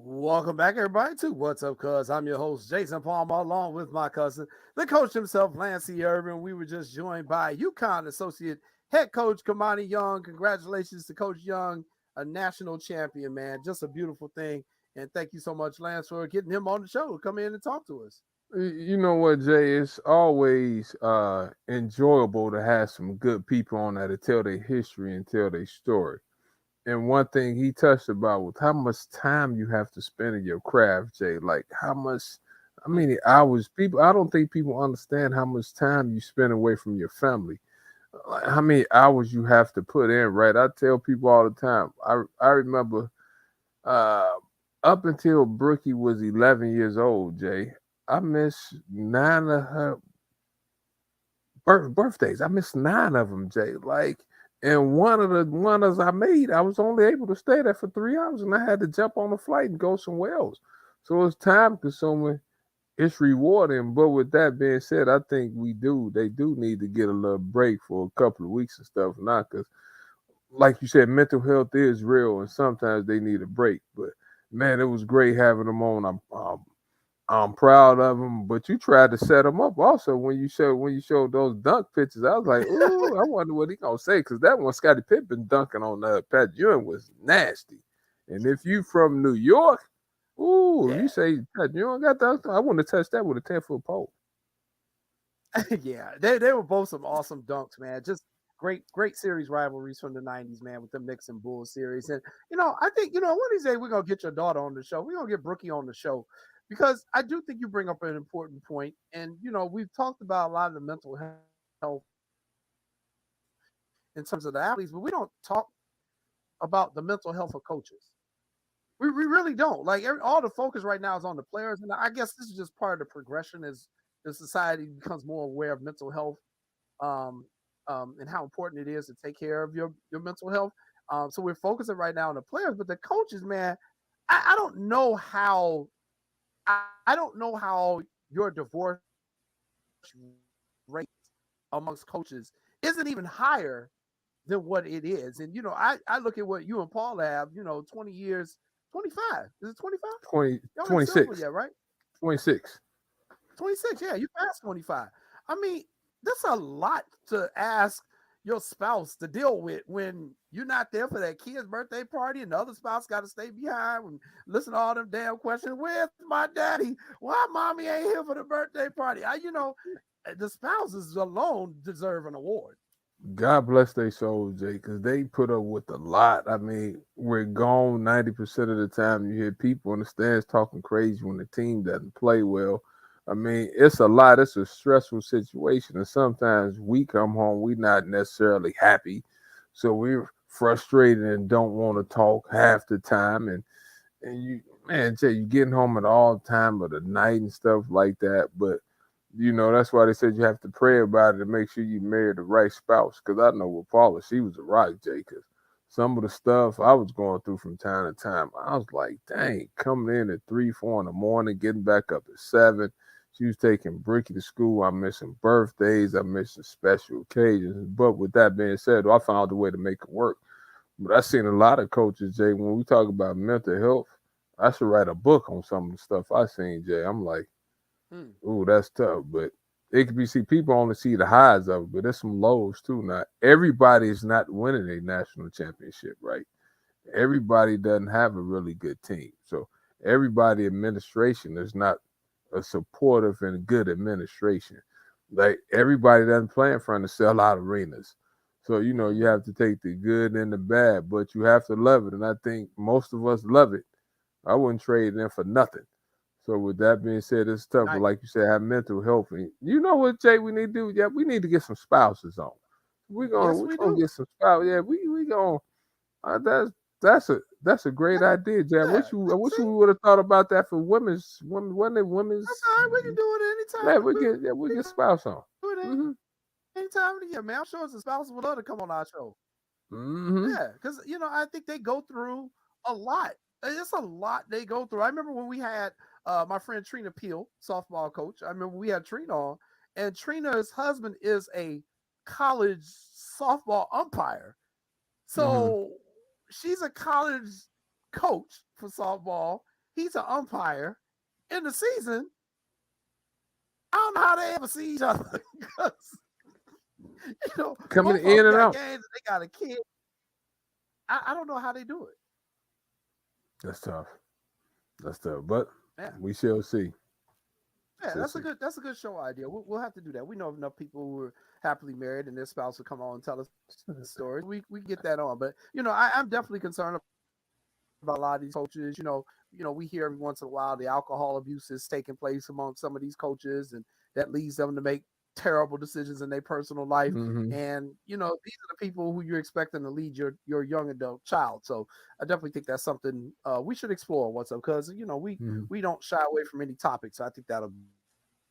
Welcome back, everybody, to What's Up, Cuz. I'm your host, Jason Palmer, along with my cousin, the coach himself, Lance Irvin. We were just joined by UConn Associate Head Coach Kamani Young. Congratulations to Coach Young, a national champion, man. Just a beautiful thing. And thank you so much, Lance, for getting him on the show to come in and talk to us. You know what, Jay? It's always enjoyable to have some good people on there to tell their history and tell their story. And one thing he touched about was how much time you have to spend in your craft, Jay. Like how many hours I don't think people understand how much time you spend away from your family. Like how many hours you have to put in, right? I tell people all the time. I remember up until Brookie was 11 years old, Jay, I missed 9 of her birthdays. I missed 9 of them, Jay. Like, and one of the ones I made, I was only able to stay there for 3 hours, and I had to jump on a flight and go somewhere else. So it's time consuming. It's rewarding. But with that being said, I think they do need to get a little break for a couple of weeks and stuff now, because, like you said, mental health is real, and sometimes they need a break. But man, it was great having them on. I'm proud of them, but you tried to set them up also when you showed those dunk pictures. I was like, ooh, I wonder what he gonna say, because that one Scottie Pippen dunking on Pat Ewing was nasty. And if you from New York, ooh, you say Pat Ewing got that, I wouldn't have touched that with a 10-foot pole. Yeah, they were both some awesome dunks, man. Just great series rivalries from the 90s, man, with the Knicks and Bulls series. And I think, one of these days we're gonna get your daughter on the show. We're gonna get Brookie on the show because I do think you bring up an important point. And we've talked about a lot of the mental health in terms of the athletes, but we don't talk about the mental health of coaches. We really don't. Like all the focus right now is on the players, and I guess this is just part of the progression as the society becomes more aware of mental health, um, and how important it is to take care of your mental health. So we're focusing right now on the players, but the coaches, man, I don't know how I don't know how your divorce rate amongst coaches isn't even higher than what it is. And I look at what you and Paul have, 20 years, 25. Is it 25? 20, Y'all ain't 26. yet, right? 26. 26, yeah, you passed 25. I mean, that's a lot to ask your spouse to deal with when you're not there for that kid's birthday party and the other spouse got to stay behind and listen to all them damn questions. Where's my daddy? Why mommy ain't here for the birthday party? The spouses alone deserve an award. God bless their souls, Jay, because they put up with a lot. I mean, we're gone 90% of the time. You hear people in the stands talking crazy when the team doesn't play well. I mean, it's a lot. It's a stressful situation. And sometimes we come home, we're not necessarily happy. So we're frustrated and don't want to talk half the time. And you, man, Jay, you getting home at all time of the night and stuff like that. But that's why they said you have to pray about it and make sure you marry the right spouse. Because I know with Paula, she was a rock, Jay. Because some of the stuff I was going through from time to time, I was like, dang, coming in at 3, 4 in the morning, getting back up at 7. She was taking Bricky to school. I'm missing birthdays. I'm missing special occasions. But with that being said, I found a way to make it work. But I've seen a lot of coaches, Jay, when we talk about mental health, I should write a book on some of the stuff I seen, Jay. I'm like, ooh, that's tough. But it could be, people only see the highs of it, but there's some lows too. Now, everybody is not winning a national championship, right? Everybody doesn't have a really good team. So everybody administration is not a supportive and good administration. Like everybody doesn't play in front of sellout arenas. So, you have to take the good and the bad, but you have to love it. And I think most of us love it. I wouldn't trade them for nothing. So with that being said, it's tough. But like you said, have mental health. And you know what, Jay, we need to do? Yeah, we need to get some spouses on. We're gonna get some spouses. Yeah, we gonna that's a great idea, Jay. I wish we would have thought about that for women's women's. That's all right. We can do it anytime. Yeah, we get spouse on. Do it anytime of the year, man. I'm sure the spouses would love to come on our show. Mm-hmm. Yeah, because I think they go through a lot. It's a lot they go through. I remember when we had my friend Trina Peel, softball coach. I remember we had Trina on, and Trina's husband is a college softball umpire. So she's a college coach for softball. He's an umpire. In the season, I don't know how they ever see each other because coming in and out. Games, they got a kid. I don't know how they do it. That's tough. But we shall see. Yeah, that's a good show idea. We'll have to do that. We know enough people who are happily married and their spouse will come on and tell us stories. We get that on. But I'm definitely concerned about a lot of these coaches. We hear every once in a while the alcohol abuse is taking place among some of these coaches, and that leads them to make terrible decisions in their personal life. And these are the people who you're expecting to lead your young adult child. So I definitely think that's something we should explore. What's up? Because we don't shy away from any topic. So I think that'll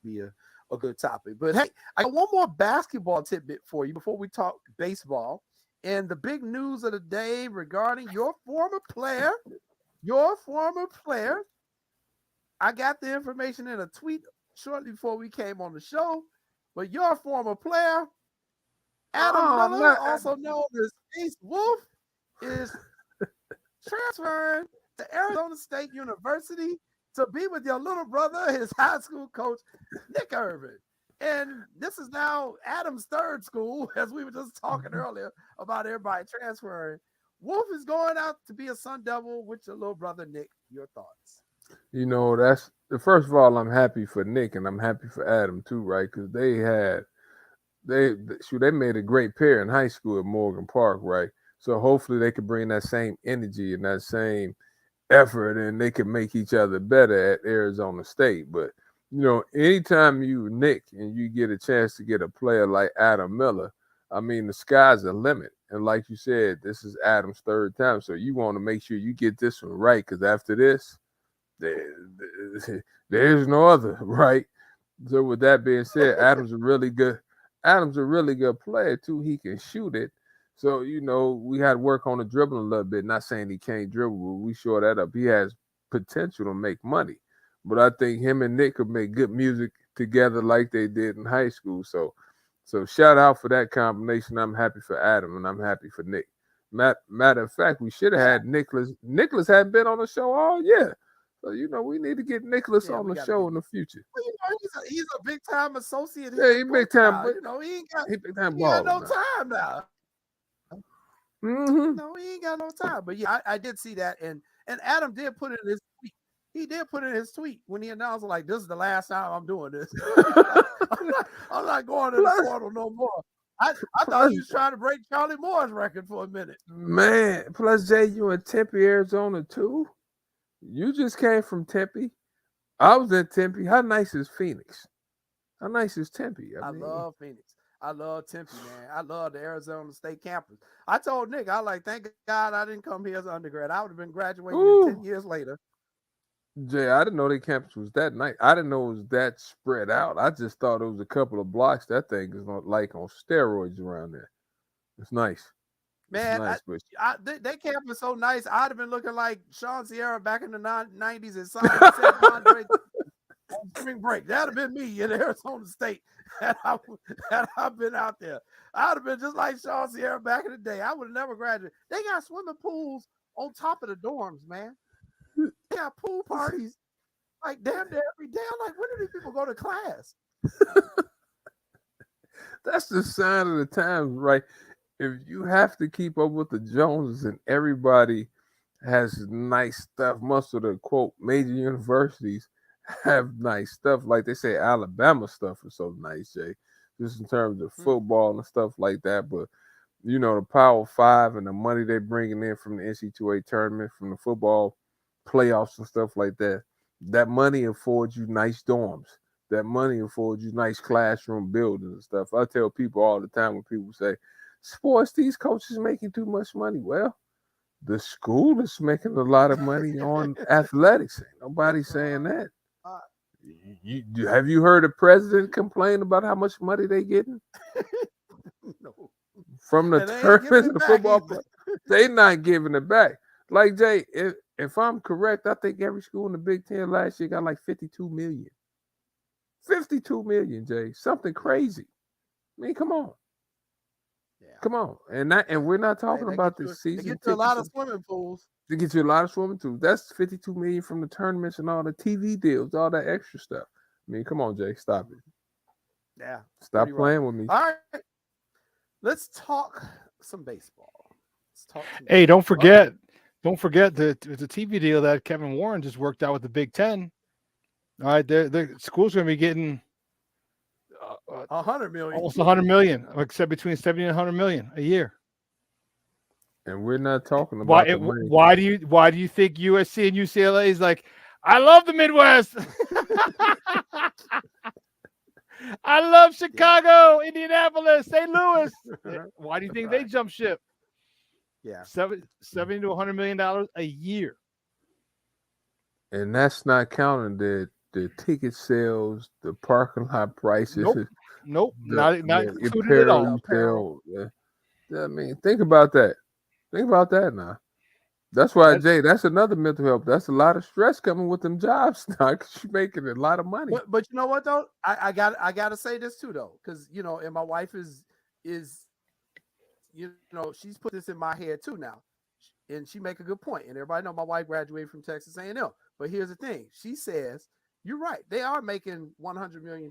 be a good topic. But hey, I got one more basketball tidbit for you before we talk baseball. And the big news of the day regarding your former player. I got the information in a tweet shortly before we came on the show. But your former player, Adam Miller, also known as Ace Wolf, is transferring to Arizona State University to be with your little brother, his high school coach, Nick Irvin. And this is now Adam's third school, as we were just talking earlier about everybody transferring. Wolf is going out to be a Sun Devil with your little brother, Nick. Your thoughts? You know, that's first of all, I'm happy for Nick and I'm happy for Adam too, right? Because they made a great pair in high school at Morgan Park, right? So hopefully they can bring that same energy and that same effort, and they can make each other better at Arizona State. But you know, anytime you Nick and you get a chance to get a player like Adam Miller, I mean, the sky's the limit. And like you said, this is Adam's third time, so you want to make sure you get this one right, because after this, there's no other, right? So with that being said, Adam's a really good player too. He can shoot it. So, you know, we had to work on the dribbling a little bit. Not saying he can't dribble, but we shore that up. He has potential to make money. But I think him and Nick could make good music together like they did in high school. So shout out for that combination. I'm happy for Adam and I'm happy for Nick. Matter of fact, we should have had Nicholas. Nicholas hadn't been on the show all year. So, you know, we need to get Nicholas on the show in the future. Well, you know, he's a big time associate. Yeah, he big time. Now. You know, he ain't got ball no time now. Mm-hmm. No, he ain't got no time. But yeah, I did see that, and Adam did put it in his tweet. He did put it in his tweet when he announced, like, this is the last time I'm doing this. I'm not going to the portal no more. I thought he was trying to break Charlie Moore's record for a minute. Man, plus Jay, you in Tempe, Arizona too? You just came from Tempe. I was in Tempe. How nice is Phoenix? How nice is Tempe? I love Phoenix. I love Tempe, man. I love the Arizona State campus. I told Nick, I was like, thank God I didn't come here as an undergrad. I would have been graduating 10 years later. Jay, I didn't know their campus was that nice. I didn't know it was that spread out. I just thought it was a couple of blocks. That thing is like on steroids around there. It's nice. Man, they campus so nice. I'd have been looking like Sean Sierra back in the 90s and San Andre on spring break. That'd have been me in Arizona State. Had I've been out there. I'd have been just like Sean Sierra back in the day. I would have never graduated. They got swimming pools on top of the dorms, man. They got pool parties like damn near every day. I'm like, when do these people go to class? That's the sign of the times, right? If you have to keep up with the Joneses and everybody has nice stuff, most of the quote major universities have nice stuff. Like they say, Alabama stuff is so nice, Jay, just in terms of football and stuff like that. But you know, the Power Five and the money they're bringing in from the NCAA tournament, from the football playoffs and stuff like that, that money affords you nice dorms. That money affords you nice classroom buildings and stuff. I tell people all the time when people say, sports, these coaches making too much money. Well, the school is making a lot of money on athletics. Ain't nobody saying that. Have you heard the president complain about how much money they getting? No. From the tournament and the football play? They not giving it back. Like, Jay, if I'm correct, I think every school in the Big Ten last year got like 52 million. 52 million, Jay. Something crazy. I mean, come on. Yeah. Come on. And we're not talking about the season. They get you a lot of swimming pools. They get you a lot of swimming pools. That's 52 million from the tournaments and all the TV deals, all that extra stuff. I mean, come on, Jay, stop it. Yeah. Stop playing with me. All right. Let's talk some baseball. Hey, don't forget the TV deal that Kevin Warren just worked out with the Big Ten. All right, the school's going to be getting 100 million, almost 100 million, except between 70 and 100 million a year. And we're not talking about why do you think USC and UCLA is like, I love the Midwest. I love Chicago, Indianapolis, St. Louis. Why do you think they jump ship? Yeah, $70 to $100 million a year. And that's not counting the ticket sales, the parking lot prices. Nope. Not included at all. Apparel. Yeah. I mean, think about that. Think about that now. That's why, Jay, that's another mental health. That's a lot of stress coming with them jobs now because you're making a lot of money. But you know what, though? I got to say this, too, though, because, you know, and my wife is, you know, she's put this in my head, too, now. And she make a good point. And everybody know my wife graduated from Texas A&M. But here's the thing. She says, you're right. They are making $100 million.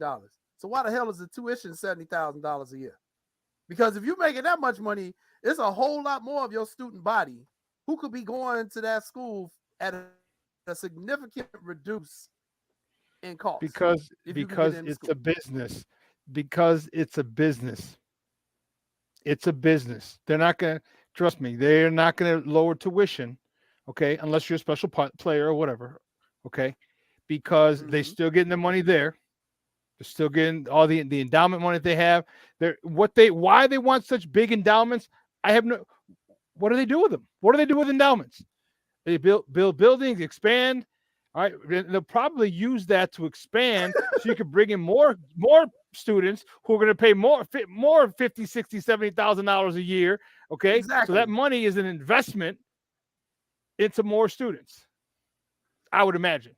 So why the hell is the tuition $70,000 a year? Because if you're making that much money, it's a whole lot more of your student body who could be going to that school at a a significant reduce in cost because if you can get into it's school. a business. Because it's a business. It's a business. They're not going to trust me. They're not going to lower tuition, okay, unless you're a special player or whatever, okay, because they still getting the money there. They're still getting all the endowment money that they have. Why they want such big endowments? I have no. What do they do with them? What do they do with endowments? They build buildings, expand. All right, they'll probably use that to expand so you can bring in more students who are going to pay more $50,000, $60,000, $70,000 a year. Okay, Exactly. so that money is an investment into more students. I would imagine,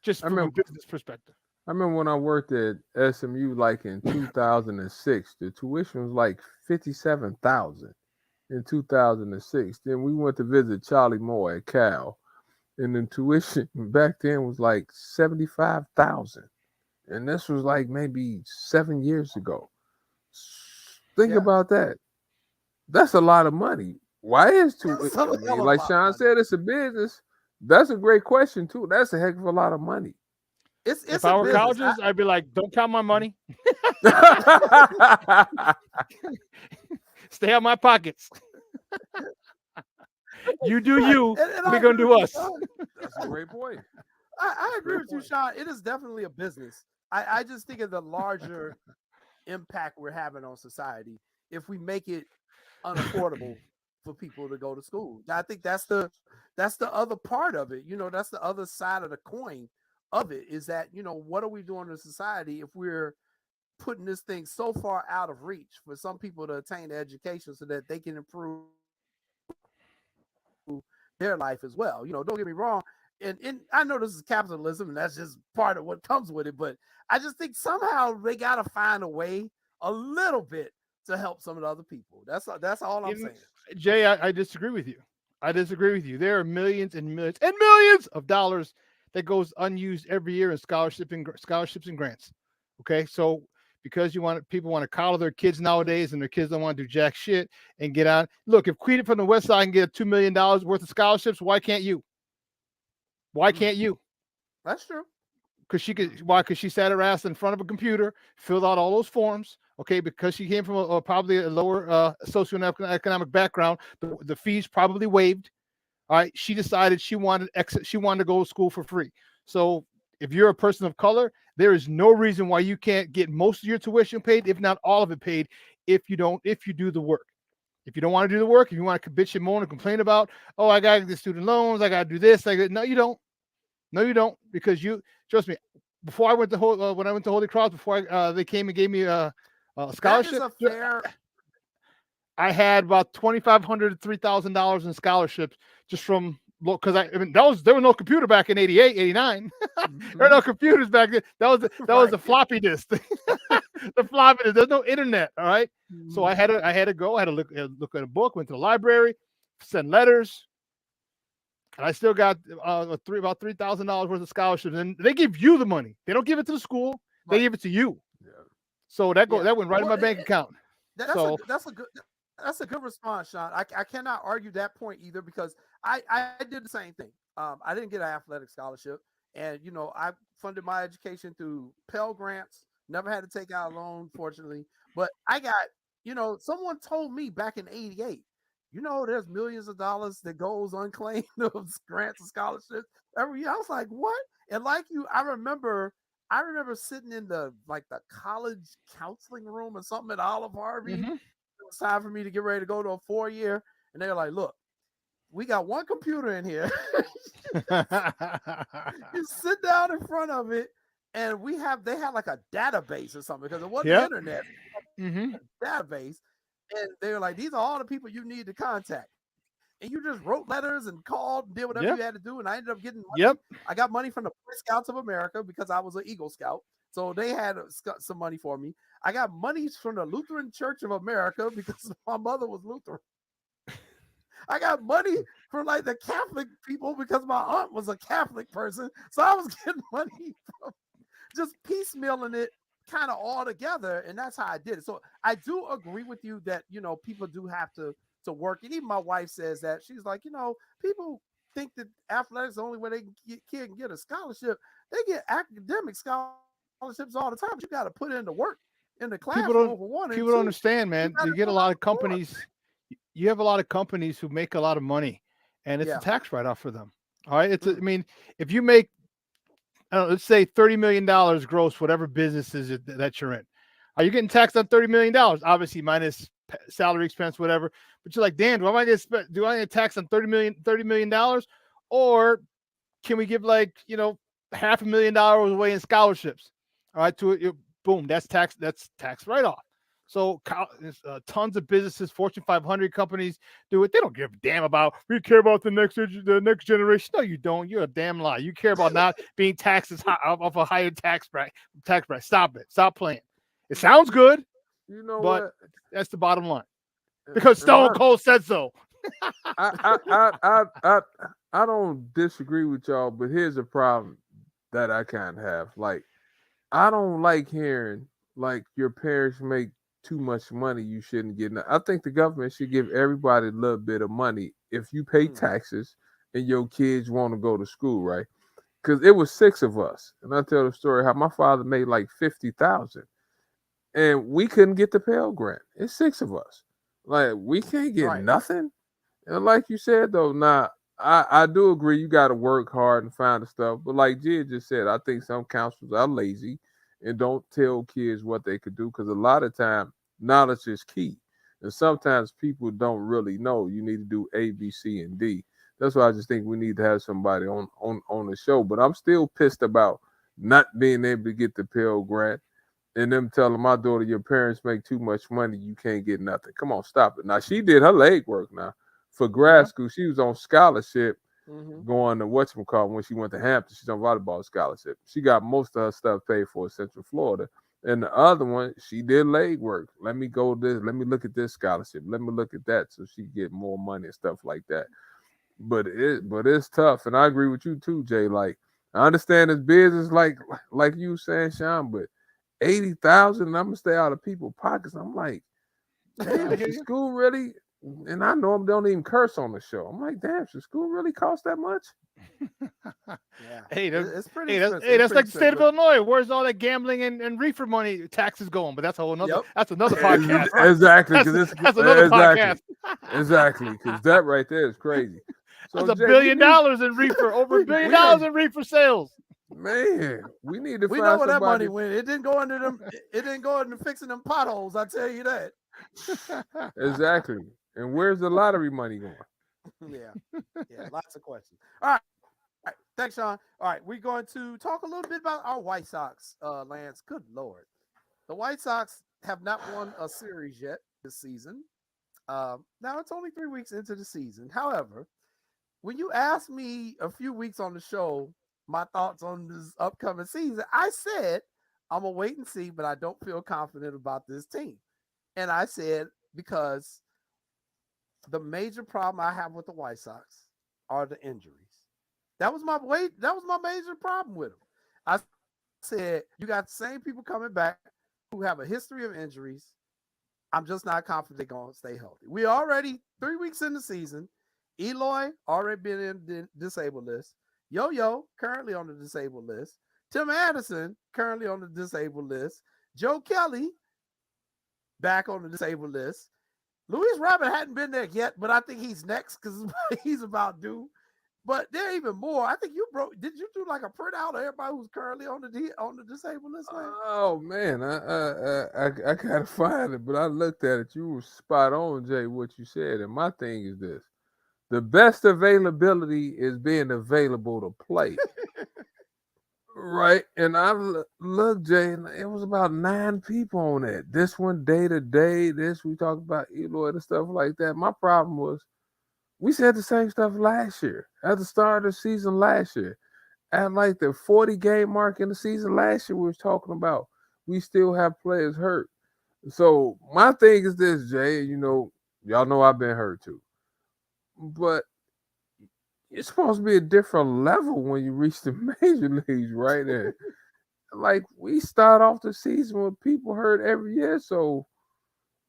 just from a business perspective. I remember when I worked at SMU, like in 2006, the tuition was like $57,000 in 2006. Then we went to visit Charlie Moore at Cal, and the tuition back then was like $75,000, and this was like maybe 7 years ago. Think about that. That's a lot of money. Why is tuition? Like Sean said, it's a business. That's a great question too. That's a heck of a lot of money. If I were colleges, I'd be like, don't count my money. Stay out my pockets. You do you. We're going to do us. That's a great point. I agree with you, Sean. It is definitely a business. I just think of the larger impact we're having on society if we make it unaffordable for people to go to school. I think that's the other part of it. That's the other side of the coin of it, is that, what are we doing in society if we're putting this thing so far out of reach for some people to attain education so that they can improve their life as well. Don't get me wrong. And I know this is capitalism and that's just part of what comes with it, but I just think somehow they got to find a way a little bit to help some of the other people. That's all I'm saying. Jay, I disagree with you. There are millions and millions and millions of dollars that goes unused every year in scholarships and grants. Okay, so because people want to coddle their kids nowadays, and their kids don't want to do jack shit and get on. Look, if Quita from the West Side can get $2 million worth of scholarships, why can't you? Why can't you? That's true. Because she could. Why? Because she sat her ass in front of a computer, filled out all those forms. Okay, because she came from probably a lower socioeconomic background, the fees probably waived. All right, she decided she wanted to go to school for free. So if you're a person of color, there is no reason why you can't get most of your tuition paid, if not all of it paid, if you do the work. If you don't want to do the work, if you want to bitch and moan and complain about, oh, I got the student loans, I got to do this, no, you don't. No, you don't, because trust me. Before I went to when I went to Holy Cross, before they came and game me a scholarship, I had about $2,500 to $3,000 in scholarships just from, because there was no computer back in 88, 89. There were no computers back then. That was the floppy disk. The floppy disk. There's no internet. All right. So I had to go. I had to look at a book. Went to the library, send letters, and I still got about $3,000 worth of scholarships. And they give you the money. They don't give it to the school. They give it to you. Yeah. So that went right in my bank account. That's a good response, Sean. I cannot argue that point either, because I did the same thing. I didn't get an athletic scholarship, and I funded my education through Pell Grants. Never had to take out a loan, fortunately. But I got, someone told me back in '88, there's millions of dollars that goes unclaimed of grants and scholarships every year. I was like, what? And like you, I remember sitting in the college counseling room or something at Olive Harvey. Mm-hmm. It was time for me to get ready to go to a 4-year, and they're like, look, we got one computer in here. You sit down in front of it, and they had like a database or something, because it wasn't the internet. Mm-hmm. Database, and they were like, these are all the people you need to contact. And you just wrote letters and called and did whatever you had to do. And I ended up getting money. I got money from the Boy Scouts of America because I was an Eagle Scout. So they had some money for me. I got money from the Lutheran Church of America because my mother was Lutheran. I got money from the Catholic people because my aunt was a Catholic person. So I was getting money from just piecemealing it kind of all together. And that's how I did it. So I do agree with you that, people do have to work. And even my wife says that. She's like, people think that athletics is the only way they can get a scholarship. They get academic scholarships all the time. But you got to put in the work in the classroom for one. People don't understand, man. You get a lot of companies. You have a lot of companies who make a lot of money, and it's a tax write-off for them. All right. I mean, if you make, let's say $30 million gross, whatever business is that you're in, are you getting taxed on $30 million? Obviously, minus salary expense, whatever. But you're like, Dan, do I get taxed on $30 million, or can we give $500,000 away in scholarships? All right, boom, that's tax write-off. So tons of businesses, Fortune 500 companies do it. They don't give a damn about. We care about the next generation. No, you don't. You're a damn lie. You care about not being taxed off a higher tax bracket. Stop it. Stop playing. It sounds good, but what? That's the bottom line. Because Stone Cold said so. I don't disagree with y'all, but here's a problem that I kind of have. Like, I don't like hearing like your parents make too much money, you shouldn't get. I think the government should give everybody a little bit of money if you pay taxes and your kids want to go to school, right? Because it was 6 of us, and I tell the story how my father made like $50,000, and we couldn't get the Pell Grant. It's 6 of us, like we can't get nothing. And like you said though, now I do agree you got to work hard and find the stuff, but like Jid just said, I think some counselors are lazy and don't tell kids what they could do, because a lot of time knowledge is key, and sometimes people don't really know you need to do A, B, C, and D. That's why I just think we need to have somebody on the show. But I'm still pissed about not being able to get the Pell Grant and them telling my daughter, your parents make too much money, you can't get nothing. Come on, stop it. Now she did her leg work now for grad school. She was on scholarship going to whatchamacallit when she went to Hampton. She's on volleyball scholarship. She got most of her stuff paid for in Central Florida. And the other one, she did leg work. Let me go this. Let me look at this scholarship. Let me look at that, so she get more money and stuff like that. But it's tough, and I agree with you too, Jay. Like, I understand it's business, like you saying, Sean, but 80,000, and I'm gonna stay out of people's pockets. I'm like, damn, should school really? And I know them don't even curse on the show. I'm like, damn, should school really cost that much? Hey, it's pretty. That's like the state of Illinois. Where's all that gambling and reefer money taxes going? But that's that's another podcast. Exactly, because that's another podcast. Exactly, because that right there is crazy. So that's $1 billion in reefer, over $1 billion in reefer sales. Man, we need to. We know where that money went. It didn't go into them. It didn't go into fixing them potholes. I tell you that. Exactly. And where's the lottery money going? Yeah, lots of questions. All right. Thanks, Sean. All right, we're going to talk a little bit about our White Sox, Lance. Good Lord. The White Sox have not won a series yet this season. Now, it's only 3 weeks into the season. However, when you asked me a few weeks on the show my thoughts on this upcoming season, I said, I'm going to wait and see, but I don't feel confident about this team. And I said, because the major problem I have with the White Sox are the injuries. That was my major problem with them. I said, you got the same people coming back who have a history of injuries. I'm just not confident they're going to stay healthy. We already 3 weeks in the season. Eloy already been in the disabled list. Yo-Yo currently on the disabled list. Tim Anderson currently on the disabled list. Joe Kelly back on the disabled list. Luis Robert hadn't been there yet, but I think he's next because he's about due. But there are even more. I think did you do like a printout of everybody who's currently on the disabled list, man? Oh man, I gotta find it, but I looked at it. You were spot on, Jay, what you said. And my thing is this: the best availability is being available to play. Right? And I looked, Jay, and it was about 9 people on that. This one day to day, this we talked about Eloy and stuff like that. My problem was we said the same stuff last year at the start of the season last year. At like the 40 game mark in the season last year, we was talking about we still have players hurt. So my thing is this, Jay, y'all know I've been hurt too. But it's supposed to be a different level when you reach the major leagues, right? And like we start off the season with people hurt every year, so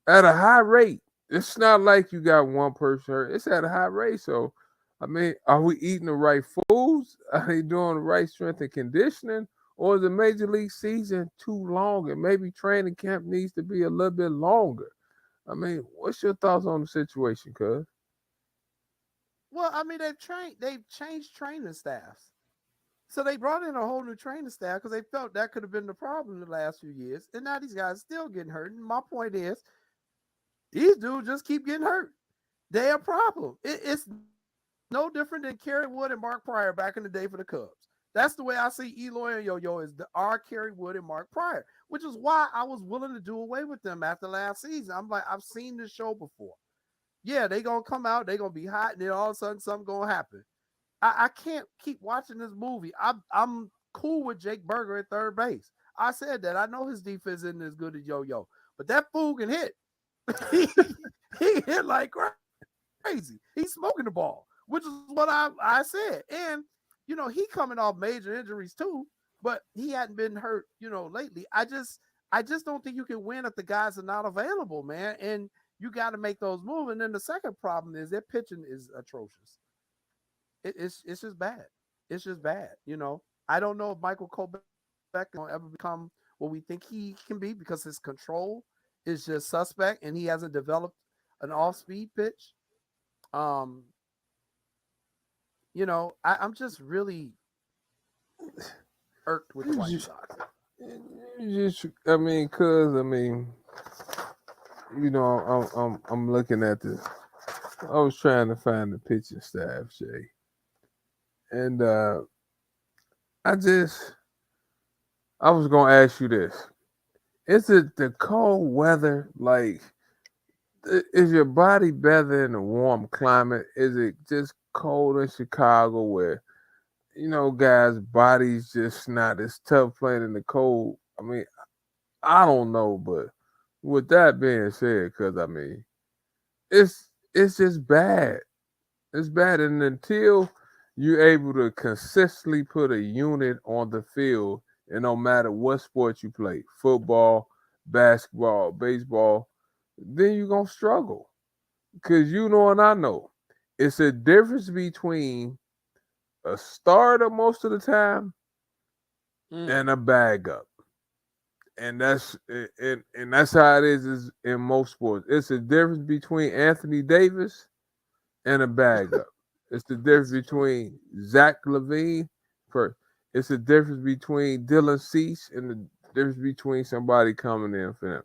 at a high rate. It's not like you got one person hurt. It's at a high rate. So I mean, are we eating the right foods? Are they doing the right strength and conditioning? Or is the major league season too long and maybe training camp needs to be a little bit longer? I mean, what's your thoughts on the situation, cuz? Well, I mean, they've changed training staffs. So they brought in a whole new training staff because they felt that could have been the problem the last few years. And now these guys still getting hurt. And my point is, these dudes just keep getting hurt. They're a problem. It's no different than Kerry Wood and Mark Pryor back in the day for the Cubs. That's the way I see Eloy and Yo-Yo is our Kerry Wood and Mark Pryor, which is why I was willing to do away with them after last season. I'm like, I've seen this show before. Yeah, they gonna come out, they gonna be hot, and then all of a sudden something gonna happen. I can't keep watching this movie. I'm cool with Jake Berger at third base. I said that. I know his defense isn't as good as Yo-Yo, but that fool can hit. he hit like crazy. He's smoking the ball, which is what I said. And, he coming off major injuries too, but he hadn't been hurt, lately. I just don't think you can win if the guys are not available, man. And you got to make those moves. And then the second problem is their pitching is atrocious. It's just bad. It's just bad. I don't know if Michael Kopech will ever become what we think he can be because his control is just suspect and he hasn't developed an off-speed pitch. I'm just really irked with the White Sox. I'm looking at this. I was trying to find the pitching staff, Jay. And I was gonna ask you this. Is it the cold weather? Like, is your body better in a warm climate? Is it just cold in Chicago where, guys' bodies just not as tough playing in the cold? I mean, I don't know, but with that being said, because it's just bad. It's bad, and until you're able to consistently put a unit on the field, and no matter what sport you play, football, basketball, baseball, then you're going to struggle. Because and I know, it's a difference between a starter most of the time and a bag up. And that's how it is in most sports. It's a difference between Anthony Davis and a bag up. It's the difference between Zach Levine. It's the difference between Dylan Cease and the difference between somebody coming in for them.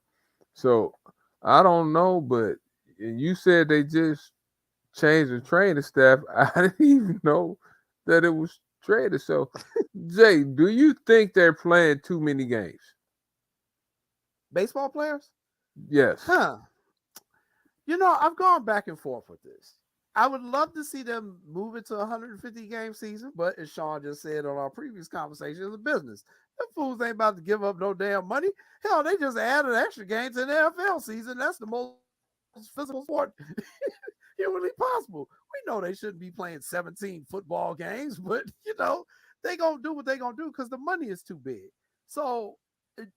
So I don't know, but you said they just changed the training staff. I didn't even know that it was traded. So, Jay, do you think they're playing too many games? Baseball players? Yes. I've gone back and forth with this. I would love to see them move it to a 150-game season, but as Sean just said on our previous conversation, it's a business. The fools ain't about to give up no damn money. Hell, they just added extra games in the NFL season. That's the most physical sport humanly possible. We know they shouldn't be playing 17 football games, but, they going to do what they going to do because the money is too big. So,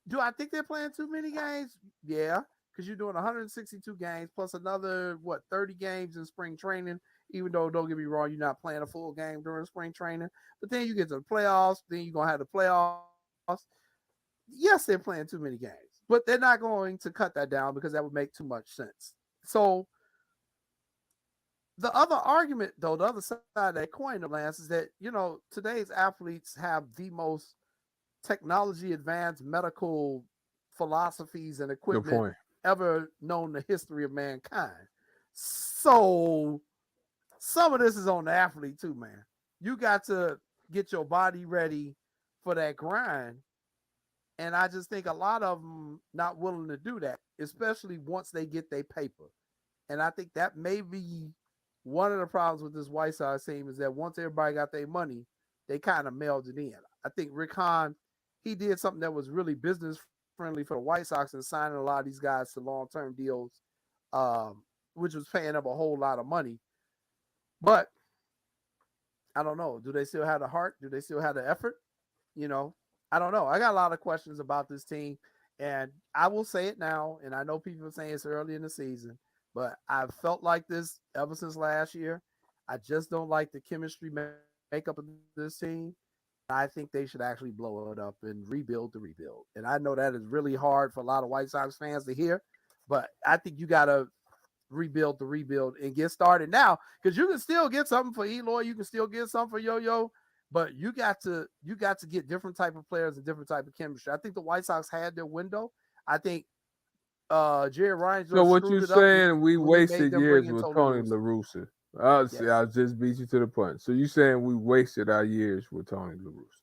do I think they're playing too many games? Yeah. Because you're doing 162 games plus another 30 games in spring training, even though, don't get me wrong, you're not playing a full game during spring training. But then you get to the playoffs, then you're going to have the playoffs. Yes, they're playing too many games, but they're not going to cut that down because that would make too much sense. So the other argument, though, the other side of that coin, Lance, is that, today's athletes have the most technology advanced medical philosophies and equipment ever known the history of mankind. So some of this is on the athlete too, man. You got to get your body ready for that grind. And I just think a lot of them not willing to do that, especially once they get their paper. And I think that may be one of the problems with this White Sox team is that once everybody got their money, they kind of mailed it in. I think Rick Hahn, he did something that was really business friendly for the White Sox and signing a lot of these guys to long-term deals, which was paying up a whole lot of money. But I don't know. Do they still have the heart? Do they still have the effort? I don't know. I got a lot of questions about this team, and I will say it now, and I know people are saying it's early in the season, but I've felt like this ever since last year. I just don't like the chemistry makeup of this team. I think they should actually blow it up and rebuild the rebuild. And I know that is really hard for a lot of White Sox fans to hear, but I think you got to rebuild the rebuild and get started now, because you can still get something for Eloy, you can still get something for Yo-Yo, but you got to get different type of players and different type of chemistry. I think the White Sox had their window. I think Jerry Ryan So what screwed you it up saying? We when he made wasted them years bring in with Tony Tony La La Russa. Russa. Yes. I'll just beat you to the punch. So you saying we wasted our years with Tony La Russa?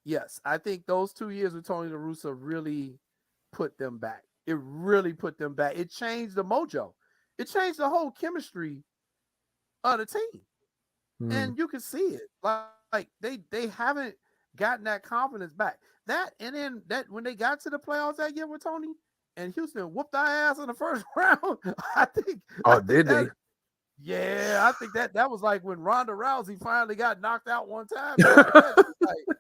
Yes, I think those 2 years with Tony La Russa really put them back. It really put them back. It changed the mojo. It changed the whole chemistry of the team. And you can see it. Like they haven't gotten that confidence back. That and then that when they got to the playoffs that year with Tony and Houston whooped our ass in the first round. I think Did they? Yeah, I think that was like when Ronda Rousey finally got knocked out one time. After that, she was like,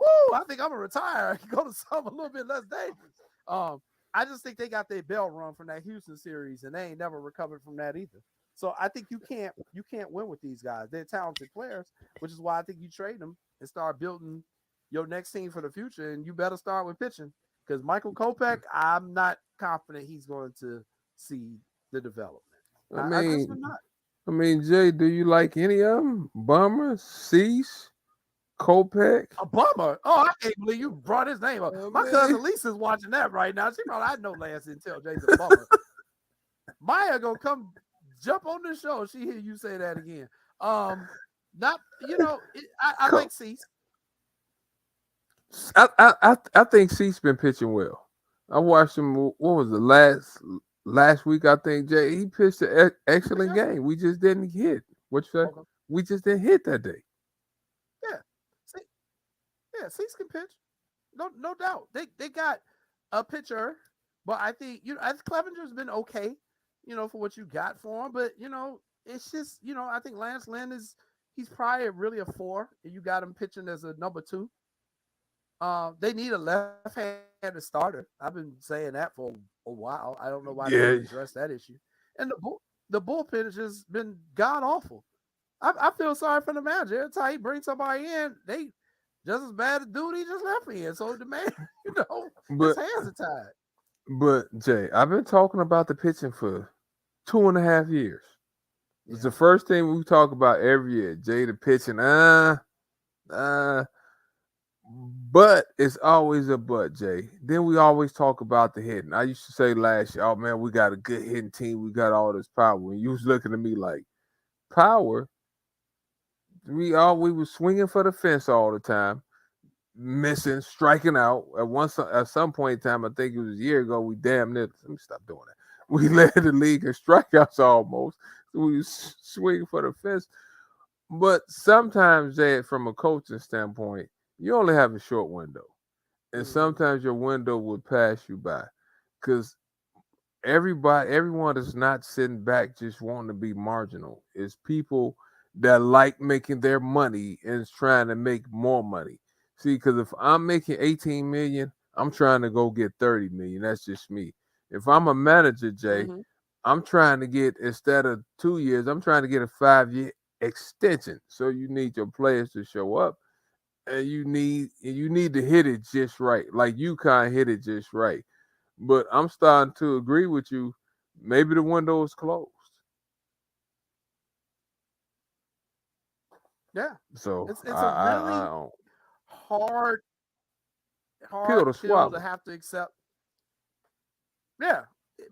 woo, I think I'm gonna retire and go to something a little bit less dangerous. I just think they got their bell run from that Houston series, and they ain't never recovered from that either. So I think you can't win with these guys. They're talented players, which is why I think you trade them and start building your next team for the future. And you better start with pitching, because Michael Kopech, I'm not confident he's going to see the development. I just would not. I mean, Jay, do you like any of them? Bummer, Cease, Kopech? A bummer. Oh, I can't believe you brought his name up. My cousin Lisa's watching that right now. She probably, I know Lance didn't tell Jay's a bummer. Maya gonna come jump on the show. She hear you say that again. Not I like Cease. I think Cease been pitching well. I watched him. What was the last week? I think Jay, he pitched an excellent game. We just didn't hit. What you say? Okay. We just didn't hit that day. Yeah, Cease can pitch. No doubt. They got a pitcher, but I think Clevenger's been okay, for what you got for him. But it's just I think Lance Lynn he's probably really a 4, and you got him pitching as a number 2. They need a left-handed starter. I've been saying that for a while. I don't know why they didn't address that issue. And the bullpen has just been god awful. I feel sorry for the manager. Every time he brings somebody in, they just as bad as dude he just left in. So the man, his hands are tied. But Jay, I've been talking about the pitching for 2.5 years. Yeah. It's the first thing we talk about every year. Jay, the pitching, but it's always a but, Jay. Then we always talk about the hitting. I used to say last year, oh man, we got a good hitting team. We got all this power. And you was looking at me like, power? We was swinging for the fence all the time, missing, striking out. At some point in time, I think it was a year ago, we damn near, let me stop doing that. We led the league in strikeouts almost. We was swinging for the fence. But sometimes, Jay, from a coaching standpoint, you only have a short window. And sometimes your window would pass you by. Because everyone is not sitting back just wanting to be marginal. It's people that like making their money and is trying to make more money. See, because if I'm making 18 million, I'm trying to go get 30 million. That's just me. If I'm a manager, Jay, I'm trying to get, instead of 2 years, I'm trying to get a 5-year extension. So you need your players to show up, and you need to hit it just right. Like UConn hit it just right. But I'm starting to agree with you. Maybe the window is closed. Yeah. So it's a really hard pill to have to accept. Yeah.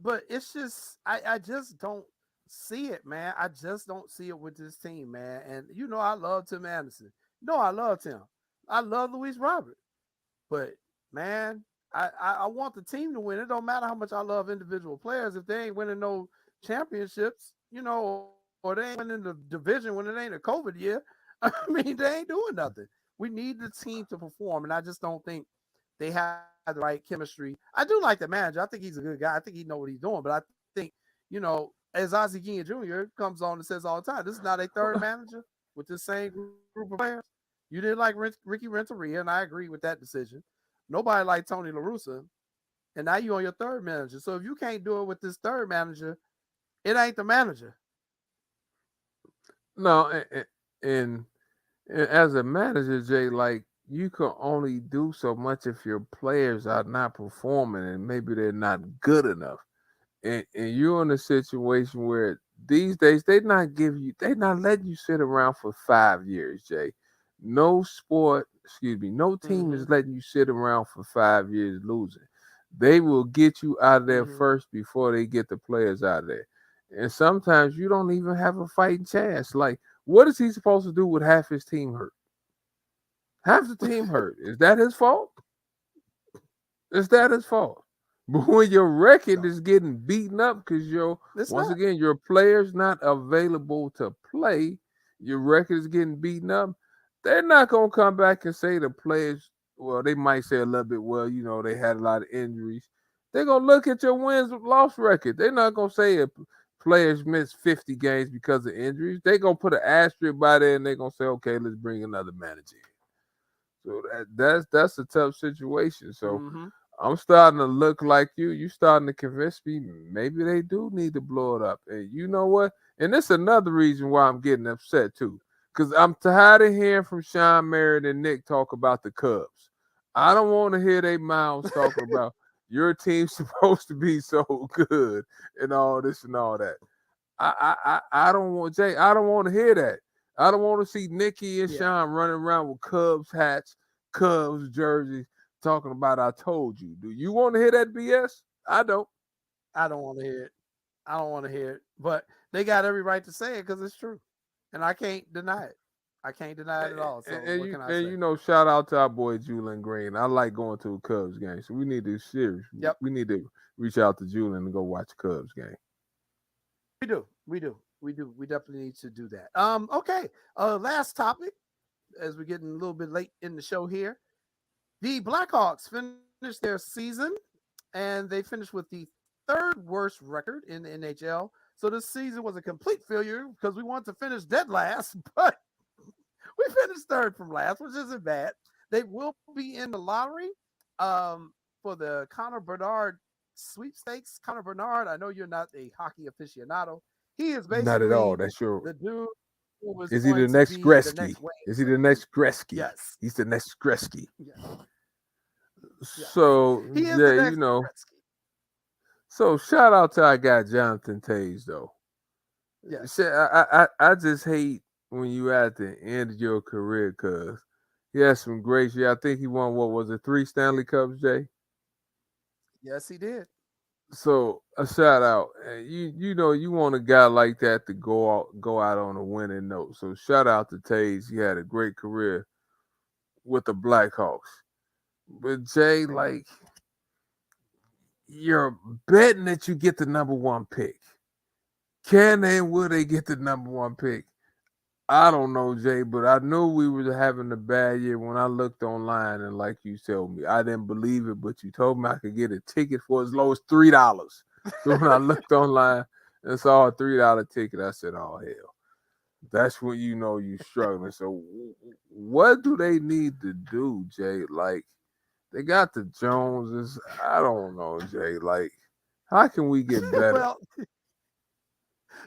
But it's just I just don't see it, man. I just don't see it with this team, man. And I love Tim Anderson. I love Tim. I love Luis Robert. But man, I want the team to win. It don't matter how much I love individual players. If they ain't winning no championships, or they ain't winning the division when it ain't a COVID year, I mean, they ain't doing nothing. We need the team to perform, and I just don't think they have the right chemistry. I do like the manager. I think he's a good guy. I think he knows what he's doing. But I think, as Ozzie Guillen Jr. comes on and says all the time, this is not a third manager with the same group of players. You didn't like Ricky Renteria, and I agree with that decision. Nobody liked Tony La Russa, and now you're on your third manager. So if you can't do it with this third manager, it ain't the manager. No, and as a manager, Jay, like you can only do so much if your players are not performing and maybe they're not good enough. And you're in a situation where these days they not letting you sit around for 5 years, Jay. No sport, excuse me, no team Mm-hmm. is letting you sit around for 5 years losing. They will get you out of there Mm-hmm. first before they get the players out of there. And sometimes you don't even have a fighting chance. Like, what is he supposed to do with half his team hurt? Half the team hurt. Is that his fault? Is that his fault? But when your record No, is getting beaten up because it's once not. again your players not available to play, your record is getting beaten up. They're not gonna come back and say the players. Well, they might say a little bit. Well, they had a lot of injuries. They're gonna look at your wins loss record. They're not gonna say if players missed 50 games because of injuries. They're gonna put an asterisk by there and they're gonna say, okay, let's bring another manager in. So that's a tough situation. So Mm-hmm. I'm starting to look like you. You starting to convince me maybe they do need to blow it up. And you know what? And this is another reason why I'm getting upset too. Because I'm tired of hearing from Sean Merritt and Nick talk about the Cubs. I don't want to hear their mouths talking about your team's supposed to be so good and all this and all that. I don't want Jay. I don't want to hear that. I don't want to see Nikki and Yeah, Sean running around with Cubs hats, Cubs jerseys, talking about I told you. Do you want to hear that BS? I don't. I don't want to hear it. I don't want to hear it. But they got every right to say it because it's true, and I can't deny it. I can't deny it at all. So And what you can I and say? shout out to our boy Julian Green. I like going to a Cubs game, so we need to Yep, we need to reach out to Julian and go watch a Cubs game. we do. We do. We do. We definitely need to do that. Okay. Last topic as we're getting a little bit late in the show here. The Blackhawks finished their season and they finished with the third worst record in the NHL. So this season was a complete failure because we wanted to finish dead last, but we finished third from last, which isn't bad. They will be in the lottery for the Connor Bernard sweepstakes. Connor Bernard, I know you're not a hockey aficionado. He is Not at all. basically That's your. the dude who was Is he going the to next be the Gretzky? next wave. Is he the next Gretzky? Yes. He's the next Gretzky. Yes. Yes. So He is the yeah, next Gretzky. So shout out to our guy Jonathan Taves though. Yes. I just hate when you at the end of your career because he had some great shit. I think he won what was it, 3 Stanley Cups, Jay? Yes, he did. So a shout out. And you want a guy like that to go out on a winning note. So shout out to Taves. He had a great career with the Blackhawks. But Jay, like you're betting that you get the number one pick. Can they and will they get the number one pick? I don't know, Jay, but I knew we were having a bad year when I looked online and like you told me. I didn't believe it, but you told me I could get a ticket for as low as $3. So when I looked online and saw a $3 ticket, I said, oh hell. That's when you know you're struggling. So what do they need to do, Jay? Like they got the Joneses. I don't know, Jay. Like, how can we get better? Well,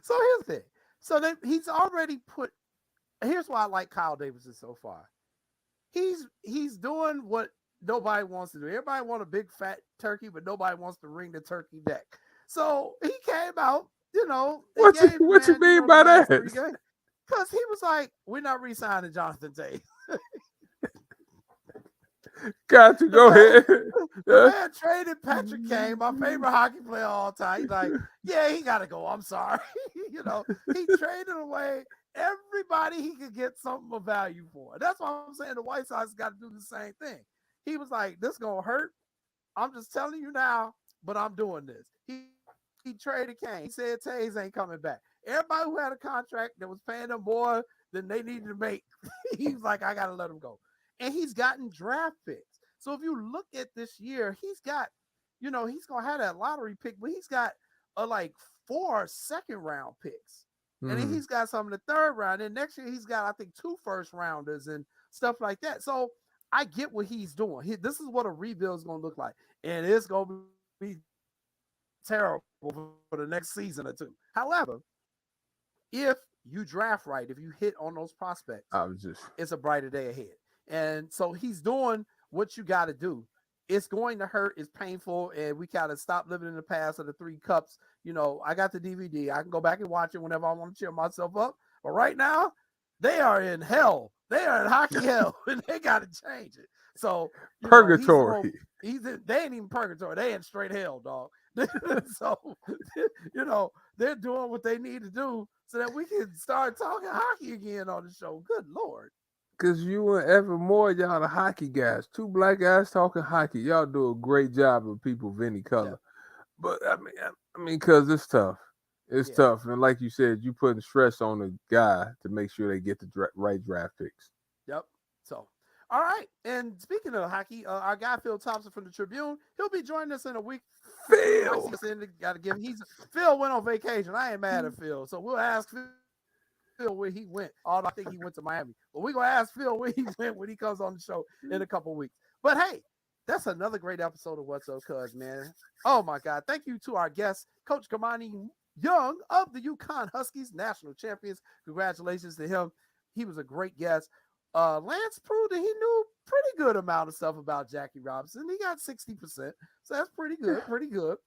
so here's the thing. So he's already put. Here's why I like Kyle Davidson so far. He's doing what nobody wants to do. Everybody want a big fat turkey, but nobody wants to ring the turkey neck. So he came out, What you mean by that? Because he was like, "We're not re-signing Jonathan Taves." Got to go ahead. The man traded Patrick Kane, my favorite hockey player of all time. He's like, yeah, he got to go. I'm sorry. He traded away everybody he could get something of value for. That's why I'm saying the White Sox got to do the same thing. He was like, this going to hurt. I'm just telling you now, but I'm doing this. He traded Kane. He said Taves ain't coming back. Everybody who had a contract that was paying them more than they needed to make, he was like, I got to let him go. And he's gotten draft picks. So if you look at this year, he's got, he's going to have that lottery pick, but he's got like 4 second-round picks. Mm-hmm. And then he's got some in the third round. And next year, he's got, I think, 2 first-rounders and stuff like that. So I get what he's doing. This is what a rebuild is going to look like. And it's going to be terrible for the next season or two. However, if you draft right, if you hit on those prospects, it's a brighter day ahead. And so he's doing what you got to do. It's going to hurt. It's painful. And we got to stop living in the past of the 3 cups. You know, I got the DVD. I can go back and watch it whenever I want to cheer myself up. But right now, they are in hell. They are in hockey hell, and they got to change it. So purgatory. They ain't even purgatory. They in straight hell, dog. So, you know, they're doing what they need to do so that we can start talking hockey again on the show. Good Lord. Because you and Evan Moore, y'all the hockey guys. 2 black guys talking hockey. Y'all do a great job of people of any color. Yeah. But I mean, because it's tough. It's tough. And like you said, you putting stress on the guy to make sure they get the right draft picks. Yep. So, all right. And speaking of hockey, our guy Phil Thompson from the Tribune, he'll be joining us in a week. Phil. Got to give him. Phil went on vacation. I ain't mad at Phil. So we'll ask Phil where he went. Although I think he went to Miami. But we're going to ask Phil where he went when he comes on the show in a couple weeks. But hey, that's another great episode of What's Up, Cuz, man. Oh, my God. Thank you to our guest, Coach Kamani Young of the UConn Huskies, national champions. Congratulations to him. He was a great guest. Lance proved that he knew pretty good amount of stuff about Jackie Robinson. He got 60%. So that's pretty good.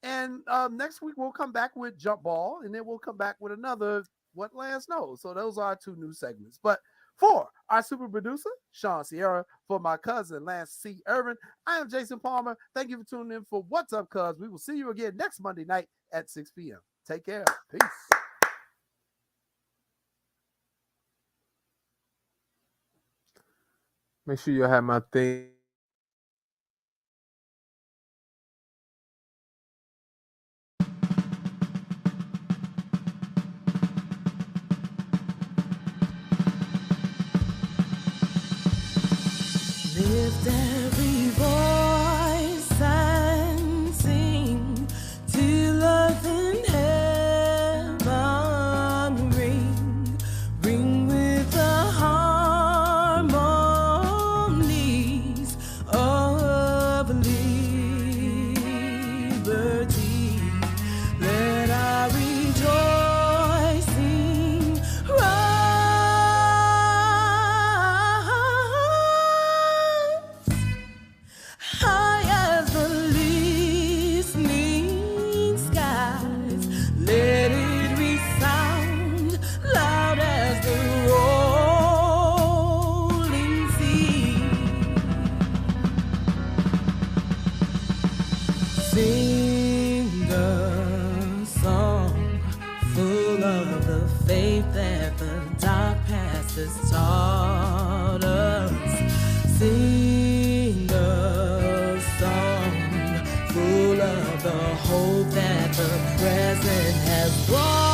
And next week we'll come back with Jump Ball, and then we'll come back with another What Lance Knows. So those are our 2 new segments. But for our super producer, Sean Sierra, for my cousin, Lance C. Irvin, I am Jason Palmer. Thank you for tuning in for What's Up, Cuz. We will see you again next Monday night at 6 p.m. Take care. Peace. Make sure you have my thing. Lift every voice and sing till earth and heaven ring with the harmonies of liberty. Let our rejoicing high as the listening skies. Let it resound loud as the rolling sea. Sing a song full of the faith that the dark past has taught us. Sing a song full of the hope that the present has brought.